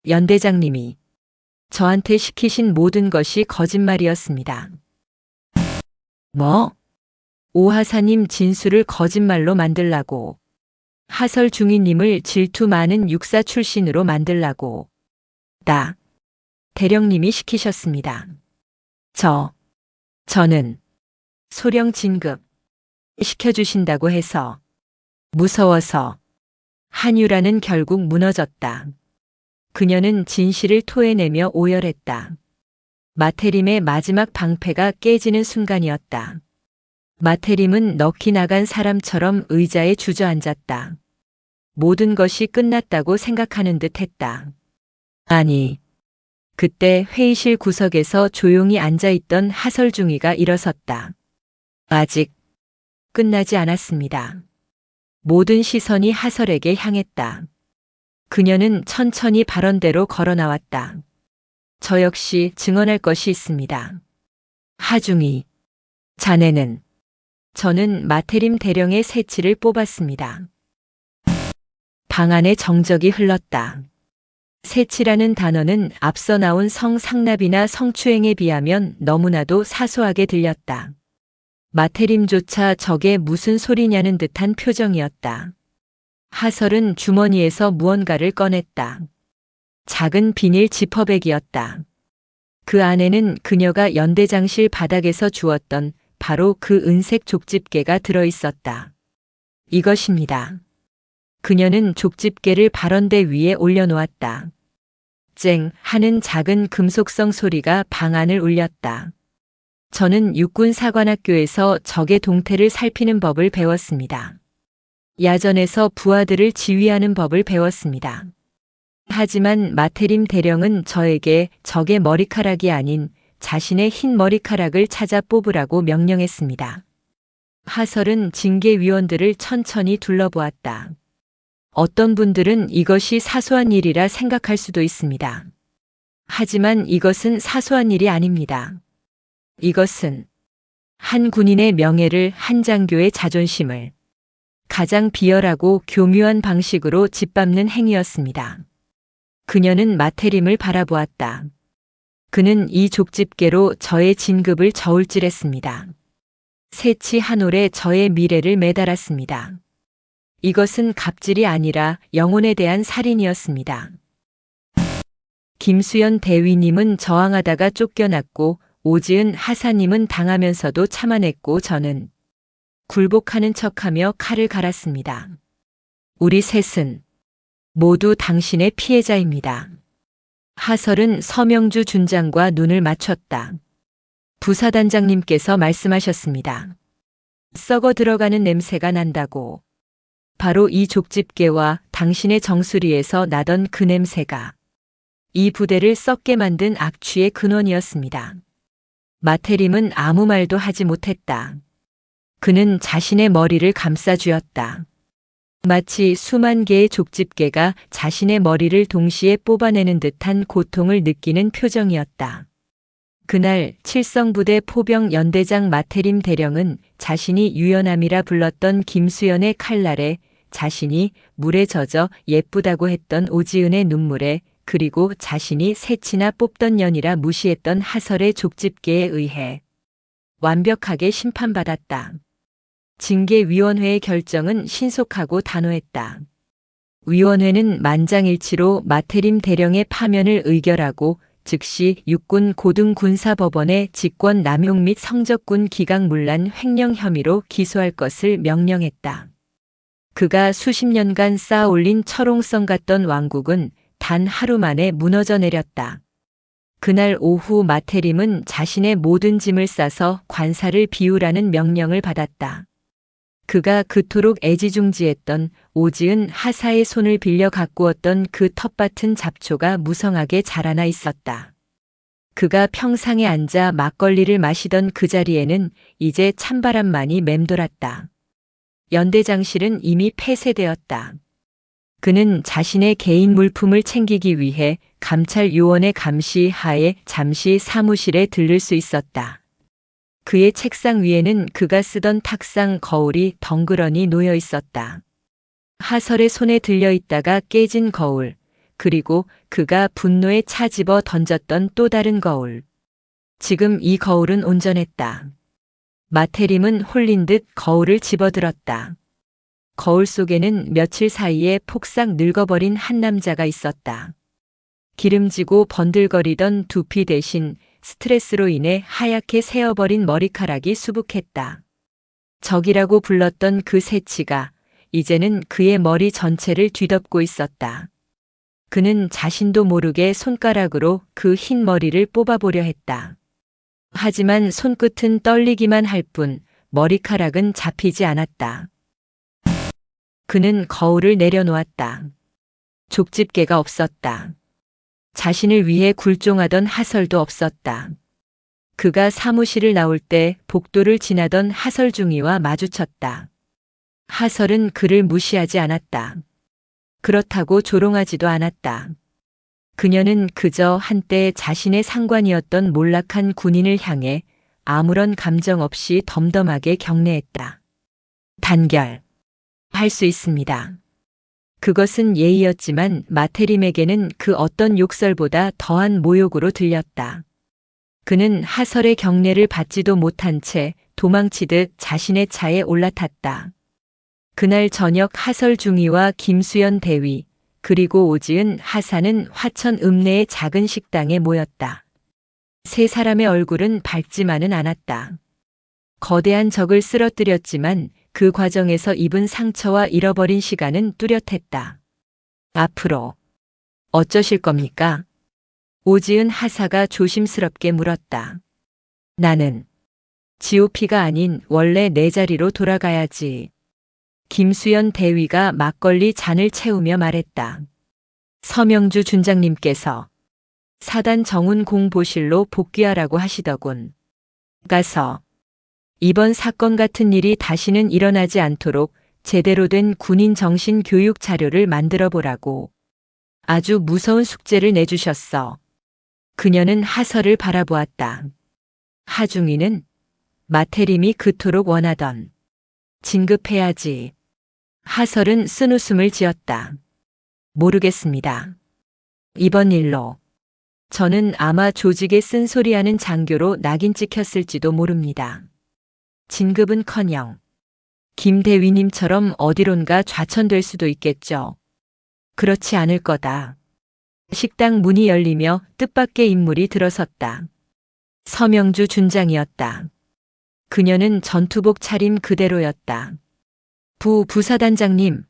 연대장님이 저한테 시키신 모든 것이 거짓말이었습니다. 뭐? 오하사님 진술을 거짓말로 만들라고. 하설 중위님을 질투 많은 육사 출신으로 만들라고. 대령님이 시키셨습니다. 저는 소령 진급 시켜주신다고 해서 무서워서. 한유라는 결국 무너졌다. 그녀는 진실을 토해내며 오열했다. 마태림의 마지막 방패가 깨지는 순간이었다. 마태림은 넋이 나간 사람처럼 의자에 주저앉았다. 모든 것이 끝났다고 생각하는 듯 했다. 아니, 그때 회의실 구석에서 조용히 앉아있던 하설중위가 일어섰다. 아직 끝나지 않았습니다. 모든 시선이 하설에게 향했다. 그녀는 천천히 발언대로 걸어 나왔다. 저 역시 증언할 것이 있습니다. 하중위, 자네는. 저는 마태림 대령의 새치를 뽑았습니다. 방 안에 정적이 흘렀다. 새치라는 단어는 앞서 나온 성상납이나 성추행에 비하면 너무나도 사소하게 들렸다. 마태림조차 저게 무슨 소리냐는 듯한 표정이었다. 하설은 주머니에서 무언가를 꺼냈다. 작은 비닐 지퍼백이었다. 그 안에는 그녀가 연대장실 바닥에서 주웠던 바로 그 은색 족집게가 들어있었다. 이것입니다. 그녀는 족집게를 발언대 위에 올려놓았다. 쨍 하는 작은 금속성 소리가 방 안을 울렸다. 저는 육군사관학교에서 적의 동태를 살피는 법을 배웠습니다. 야전에서 부하들을 지휘하는 법을 배웠습니다. 하지만 마태림 대령은 저에게 적의 머리카락이 아닌 자신의 흰 머리카락을 찾아 뽑으라고 명령했습니다. 하설은 징계위원들을 천천히 둘러보았다. 어떤 분들은 이것이 사소한 일이라 생각할 수도 있습니다. 하지만 이것은 사소한 일이 아닙니다. 이것은 한 군인의 명예를, 한 장교의 자존심을 가장 비열하고 교묘한 방식으로 짓밟는 행위였습니다. 그녀는 마태림을 바라보았다. 그는 이 족집게로 저의 진급을 저울질했습니다. 새치 한 올에 저의 미래를 매달았습니다. 이것은 갑질이 아니라 영혼에 대한 살인이었습니다. 김수연 대위님은 저항하다가 쫓겨났고 오지은 하사님은 당하면서도 참아냈고 저는 굴복하는 척하며 칼을 갈았습니다. 우리 셋은 모두 당신의 피해자입니다. 하설은 서명주 준장과 눈을 맞췄다. 부사단장님께서 말씀하셨습니다. 썩어 들어가는 냄새가 난다고. 바로 이 족집게와 당신의 정수리에서 나던 그 냄새가 이 부대를 썩게 만든 악취의 근원이었습니다. 마태림은 아무 말도 하지 못했다. 그는 자신의 머리를 감싸쥐었다. 마치 수만 개의 족집게가 자신의 머리를 동시에 뽑아내는 듯한 고통을 느끼는 표정이었다. 그날 칠성부대 포병 연대장 마태림 대령은 자신이 유연함이라 불렀던 김수연의 칼날에, 자신이 물에 젖어 예쁘다고 했던 오지은의 눈물에, 그리고 자신이 새치나 뽑던 년이라 무시했던 하설의 족집게에 의해 완벽하게 심판받았다. 징계위원회의 결정은 신속하고 단호했다. 위원회는 만장일치로 마태림 대령의 파면을 의결하고 즉시 육군 고등군사법원에 직권 남용 및 성적군 기강문란 횡령 혐의로 기소할 것을 명령했다. 그가 수십 년간 쌓아올린 철옹성 같던 왕국은 단 하루 만에 무너져 내렸다. 그날 오후 마태림은 자신의 모든 짐을 싸서 관사를 비우라는 명령을 받았다. 그가 그토록 애지중지했던 오지은 하사의 손을 빌려 가꾸었던 그 텃밭은 잡초가 무성하게 자라나 있었다. 그가 평상에 앉아 막걸리를 마시던 그 자리에는 이제 찬바람만이 맴돌았다. 연대장실은 이미 폐쇄되었다. 그는 자신의 개인 물품을 챙기기 위해 감찰 요원의 감시 하에 잠시 사무실에 들를 수 있었다. 그의 책상 위에는 그가 쓰던 탁상 거울이 덩그러니 놓여 있었다. 하설의 손에 들려 있다가 깨진 거울, 그리고 그가 분노에 차집어 던졌던 또 다른 거울. 지금 이 거울은 온전했다. 마태림은 홀린 듯 거울을 집어들었다. 거울 속에는 며칠 사이에 폭삭 늙어버린 한 남자가 있었다. 기름지고 번들거리던 두피 대신 스트레스로 인해 하얗게 새어버린 머리카락이 수북했다. 적이라고 불렀던 그 새치가 이제는 그의 머리 전체를 뒤덮고 있었다. 그는 자신도 모르게 손가락으로 그 흰 머리를 뽑아보려 했다. 하지만 손끝은 떨리기만 할 뿐 머리카락은 잡히지 않았다. 그는 거울을 내려놓았다. 족집게가 없었다. 자신을 위해 굴종하던 하설도 없었다. 그가 사무실을 나올 때 복도를 지나던 하설 중위와 마주쳤다. 하설은 그를 무시하지 않았다. 그렇다고 조롱하지도 않았다. 그녀는 그저 한때 자신의 상관이었던 몰락한 군인을 향해 아무런 감정 없이 덤덤하게 경례했다. 단결. 할 수 있습니다. 그것은 예의였지만 마태림에게는 그 어떤 욕설보다 더한 모욕으로 들렸다. 그는 하설의 경례를 받지도 못한 채 도망치듯 자신의 차에 올라탔다. 그날 저녁 하설 중위와 김수연 대위, 그리고 오지은 하사는 화천 읍내의 작은 식당에 모였다. 세 사람의 얼굴은 밝지만은 않았다. 거대한 적을 쓰러뜨렸지만 그 과정에서 입은 상처와 잃어버린 시간은 뚜렷했다. 앞으로 어쩌실 겁니까? 오지은 하사가 조심스럽게 물었다. 나는 GOP가 아닌 원래 내 자리로 돌아가야지. 김수연 대위가 막걸리 잔을 채우며 말했다. 서명주 준장님께서 사단 정훈 공보실로 복귀하라고 하시더군. 가서 이번 사건 같은 일이 다시는 일어나지 않도록 제대로 된 군인 정신 교육 자료를 만들어 보라고. 아주 무서운 숙제를 내주셨어. 그녀는 하설을 바라보았다. 하중이는 마태림이 그토록 원하던 진급해야지. 하설은 쓴웃음을 지었다. 모르겠습니다. 이번 일로 저는 아마 조직에 쓴소리하는 장교로 낙인 찍혔을지도 모릅니다. 진급은커녕 김 대위님처럼 어디론가 좌천될 수도 있겠죠. 그렇지 않을 거다. 식당 문이 열리며 뜻밖의 인물이 들어섰다. 서명주 준장이었다. 그녀는 전투복 차림 그대로였다. 부사단장님.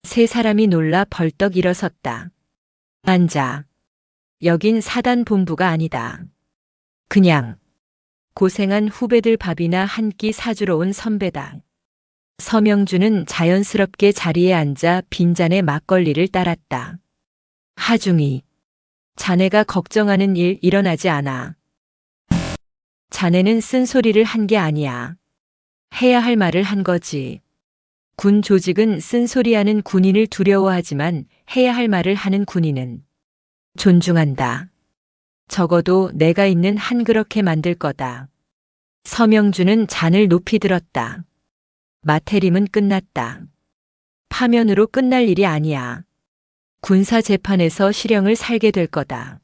세 사람이 놀라 벌떡 일어섰다. 앉아. 여긴 사단 본부가 아니다. 그냥 고생한 후배들 밥이나 한 끼 사주러 온 선배다. 서명주는 자연스럽게 자리에 앉아 빈잔에 막걸리를 따랐다. 하중이. 자네가 걱정하는 일 일어나지 않아. 자네는 쓴소리를 한 게 아니야. 해야 할 말을 한 거지. 군 조직은 쓴소리하는 군인을 두려워하지만 해야 할 말을 하는 군인은 존중한다. 적어도 내가 있는 한 그렇게 만들 거다. 서명주는 잔을 높이 들었다. 마태림은 끝났다. 파면으로 끝날 일이 아니야. 군사재판에서 실형을 살게 될 거다.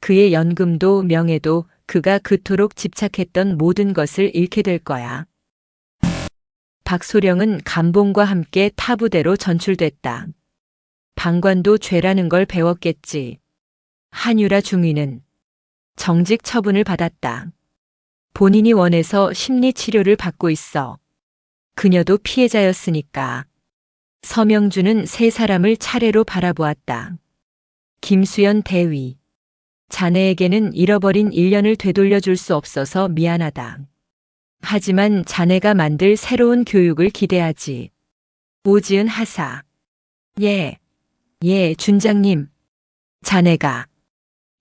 그의 연금도 명예도 그가 그토록 집착했던 모든 것을 잃게 될 거야. 박소령은 감봉과 함께 타부대로 전출됐다. 방관도 죄라는 걸 배웠겠지. 한유라 중위는 정직 처분을 받았다. 본인이 원해서 심리치료를 받고 있어. 그녀도 피해자였으니까. 서명주는 세 사람을 차례로 바라보았다. 김수연 대위. 자네에게는 잃어버린 1년을 되돌려줄 수 없어서 미안하다. 하지만 자네가 만들 새로운 교육을 기대하지. 오지은 하사. 예, 준장님. 자네가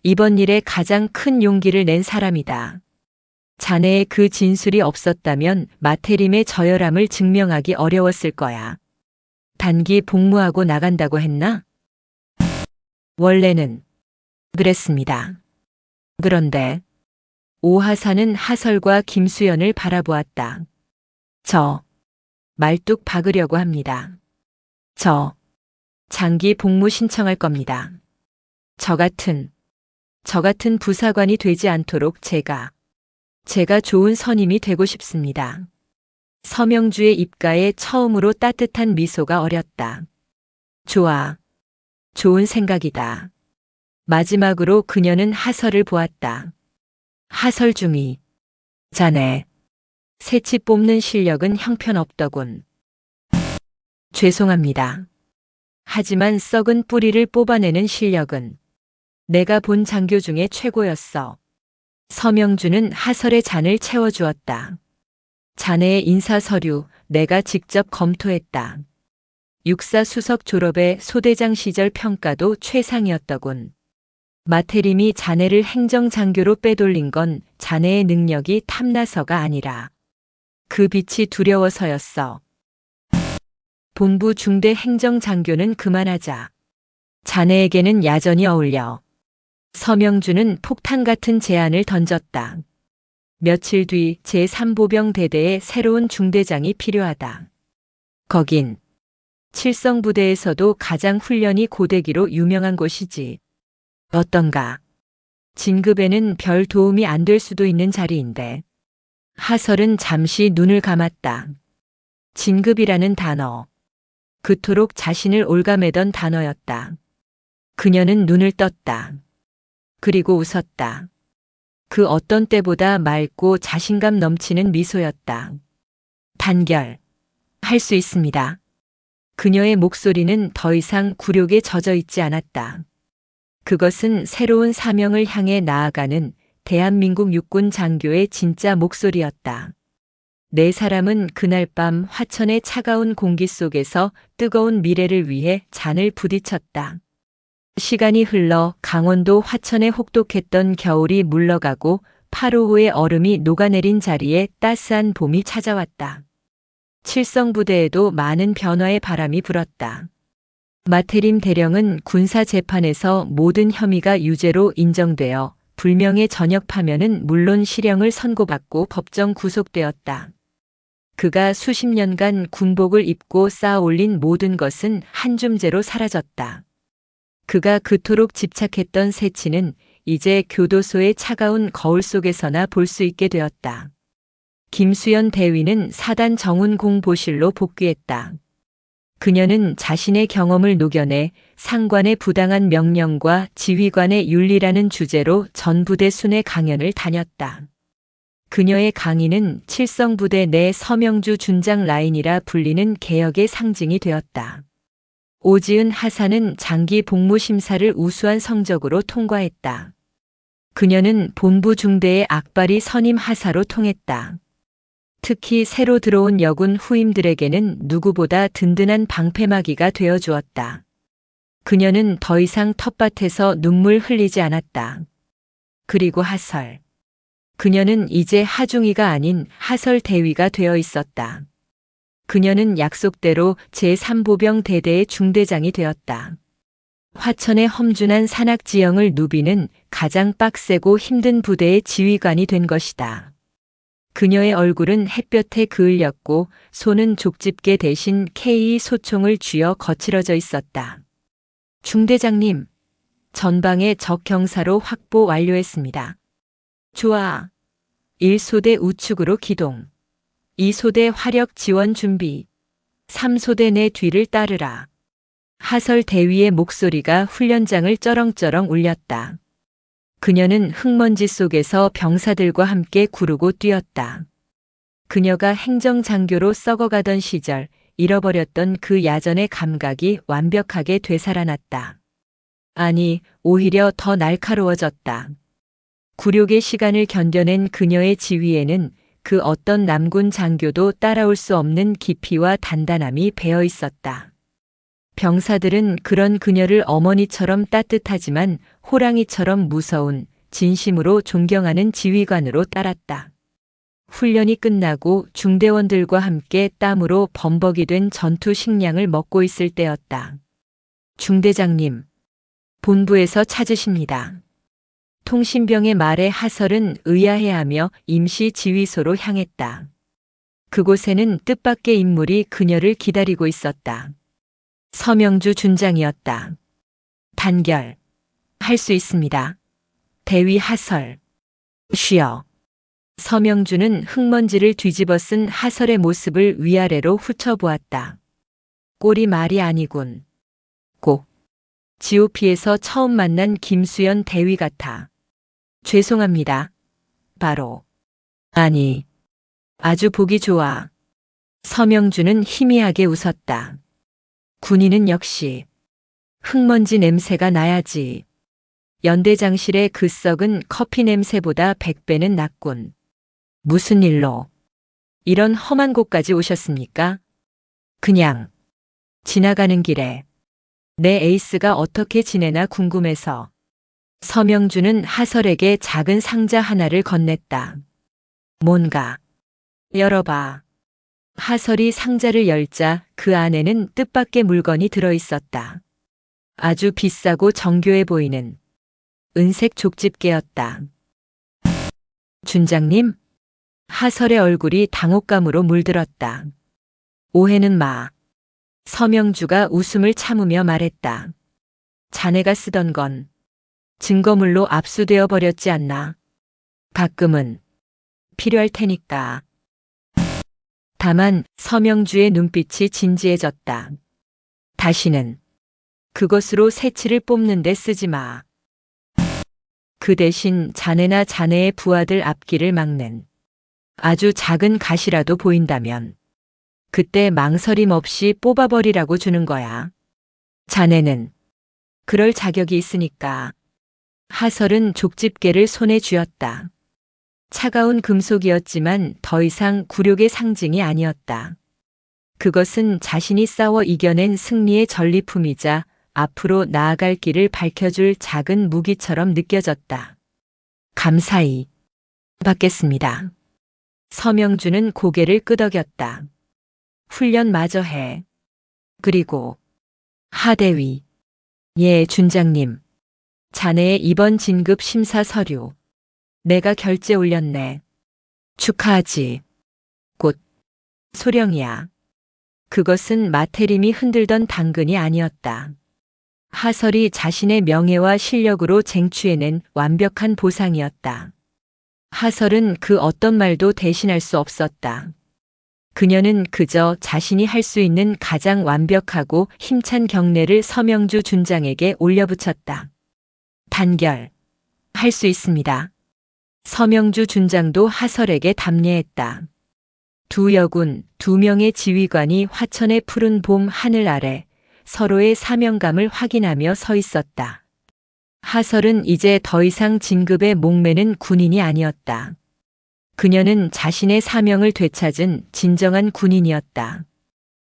이번 일에 가장 큰 용기를 낸 사람이다. 자네의 그 진술이 없었다면 마태림의 저열함을 증명하기 어려웠을 거야. 단기 복무하고 나간다고 했나? 원래는 그랬습니다. 그런데 오하사는 하설과 김수연을 바라보았다. 저 말뚝 박으려고 합니다. 저 장기 복무 신청할 겁니다. 저 같은 부사관이 되지 않도록 제가 좋은 선임이 되고 싶습니다. 서명주의 입가에 처음으로 따뜻한 미소가 어렸다. 좋아. 좋은 생각이다. 마지막으로 그녀는 하설을 보았다. 하설 중위. 자네. 새치 뽑는 실력은 형편없더군. 죄송합니다. 하지만 썩은 뿌리를 뽑아내는 실력은 내가 본 장교 중에 최고였어. 서명주는 하설의 잔을 채워주었다. 자네의 인사서류 내가 직접 검토했다. 육사 수석 졸업의 소대장 시절 평가도 최상이었더군. 마태림이 자네를 행정장교로 빼돌린 건 자네의 능력이 탐나서가 아니라 그 빛이 두려워서였어. 본부 중대 행정장교는 그만하자. 자네에게는 야전이 어울려. 서명주는 폭탄 같은 제안을 던졌다. 며칠 뒤 제3보병대대에 새로운 중대장이 필요하다. 거긴 칠성부대에서도 가장 훈련이 고되기로 유명한 곳이지. 어떤가? 진급에는 별 도움이 안 될 수도 있는 자리인데. 하설은 잠시 눈을 감았다. 진급이라는 단어. 그토록 자신을 올가매던 단어였다. 그녀는 눈을 떴다. 그리고 웃었다. 그 어떤 때보다 맑고 자신감 넘치는 미소였다. 단결. 할 수 있습니다. 그녀의 목소리는 더 이상 굴욕에 젖어 있지 않았다. 그것은 새로운 사명을 향해 나아가는 대한민국 육군 장교의 진짜 목소리였다. 네 사람은 그날 밤 화천의 차가운 공기 속에서 뜨거운 미래를 위해 잔을 부딪혔다. 시간이 흘러 강원도 화천에 혹독했던 겨울이 물러가고 8.5의 얼음이 녹아내린 자리에 따스한 봄이 찾아왔다. 칠성부대에도 많은 변화의 바람이 불었다. 마태림 대령은 군사재판에서 모든 혐의가 유죄로 인정되어 불명예 전역 파면은 물론 실형을 선고받고 법정 구속되었다. 그가 수십 년간 군복을 입고 쌓아 올린 모든 것은 한 줌재로 사라졌다. 그가 그토록 집착했던 새치는 이제 교도소의 차가운 거울 속에서나 볼 수 있게 되었다. 김수연 대위는 사단 정훈공 보실로 복귀했다. 그녀는 자신의 경험을 녹여내 상관의 부당한 명령과 지휘관의 윤리라는 주제로 전부대 순회 강연을 다녔다. 그녀의 강의는 칠성부대 내 서명주 준장 라인이라 불리는 개혁의 상징이 되었다. 오지은 하사는 장기 복무 심사를 우수한 성적으로 통과했다. 그녀는 본부 중대의 악바리 선임 하사로 통했다. 특히 새로 들어온 여군 후임들에게는 누구보다 든든한 방패막이가 되어 주었다. 그녀는 더 이상 텃밭에서 눈물 흘리지 않았다. 그리고 하설. 그녀는 이제 하중이가 아닌 하설 대위가 되어 있었다. 그녀는 약속대로 제3보병 대대의 중대장이 되었다. 화천의 험준한 산악 지형을 누비는 가장 빡세고 힘든 부대의 지휘관이 된 것이다. 그녀의 얼굴은 햇볕에 그을렸고 손은 족집게 대신 K 소총을 쥐어 거칠어져 있었다. 중대장님, 전방에 적 경사로 확보 완료했습니다. 좋아. 1소대 우측으로 기동. 2소대 화력 지원 준비. 3소대 내 뒤를 따르라. 하설 대위의 목소리가 훈련장을 쩌렁쩌렁 울렸다. 그녀는 흙먼지 속에서 병사들과 함께 구르고 뛰었다. 그녀가 행정장교로 썩어가던 시절 잃어버렸던 그 야전의 감각이 완벽하게 되살아났다. 아니, 오히려 더 날카로워졌다. 굴욕의 시간을 견뎌낸 그녀의 지위에는 그 어떤 남군 장교도 따라올 수 없는 깊이와 단단함이 배어 있었다. 병사들은 그런 그녀를 어머니처럼 따뜻하지만 호랑이처럼 무서운, 진심으로 존경하는 지휘관으로 따랐다. 훈련이 끝나고 중대원들과 함께 땀으로 범벅이 된 전투 식량을 먹고 있을 때였다. 중대장님, 본부에서 찾으십니다. 통신병의 말에 하설은 의아해하며 임시 지휘소로 향했다. 그곳에는 뜻밖의 인물이 그녀를 기다리고 있었다. 서명주 준장이었다. 단결. 할 수 있습니다. 대위 하설. 쉬어. 서명주는 흙먼지를 뒤집어 쓴 하설의 모습을 위아래로 훑어보았다. 꼴이 말이 아니군. 꼭. GOP에서 처음 만난 김수연 대위 같아. 죄송합니다. 바로. 아니. 아주 보기 좋아. 서명주는 희미하게 웃었다. 군인은 역시 흙먼지 냄새가 나야지. 연대장실의 그 썩은 커피 냄새보다 100배는 낫군. 무슨 일로 이런 험한 곳까지 오셨습니까? 그냥 지나가는 길에 내 에이스가 어떻게 지내나 궁금해서. 서명주는 하설에게 작은 상자 하나를 건넸다. 뭔가 열어봐. 하설이 상자를 열자 그 안에는 뜻밖의 물건이 들어있었다. 아주 비싸고 정교해 보이는 은색 족집게였다. 준장님? 하설의 얼굴이 당혹감으로 물들었다. 오해는 마. 서명주가 웃음을 참으며 말했다. 자네가 쓰던 건 증거물로 압수되어 버렸지 않나. 가끔은 필요할 테니까. 다만 서명주의 눈빛이 진지해졌다. 다시는 그것으로 새치를 뽑는 데 쓰지 마. 그 대신 자네나 자네의 부하들 앞길을 막는 아주 작은 가시라도 보인다면 그때 망설임 없이 뽑아버리라고 주는 거야. 자네는 그럴 자격이 있으니까. 하설은 족집게를 손에 쥐었다. 차가운 금속이었지만 더 이상 굴욕의 상징이 아니었다. 그것은 자신이 싸워 이겨낸 승리의 전리품이자 앞으로 나아갈 길을 밝혀줄 작은 무기처럼 느껴졌다. 감사히 받겠습니다. 서명주는 고개를 끄덕였다. 훈련 마저 해. 그리고 하대위. 예, 준장님. 자네의 이번 진급 심사 서류. 내가 결제 올렸네. 축하하지. 곧 소령이야. 그것은 마태림이 흔들던 당근이 아니었다. 하설이 자신의 명예와 실력으로 쟁취해낸 완벽한 보상이었다. 하설은 그 어떤 말도 대신할 수 없었다. 그녀는 그저 자신이 할 수 있는 가장 완벽하고 힘찬 경례를 서명주 준장에게 올려붙였다. 단결. 할 수 있습니다. 서명주 준장도 하설에게 답례했다. 두 여군, 두 명의 지휘관이 화천의 푸른 봄 하늘 아래 서로의 사명감을 확인하며 서 있었다. 하설은 이제 더 이상 진급에 목매는 군인이 아니었다. 그녀는 자신의 사명을 되찾은 진정한 군인이었다.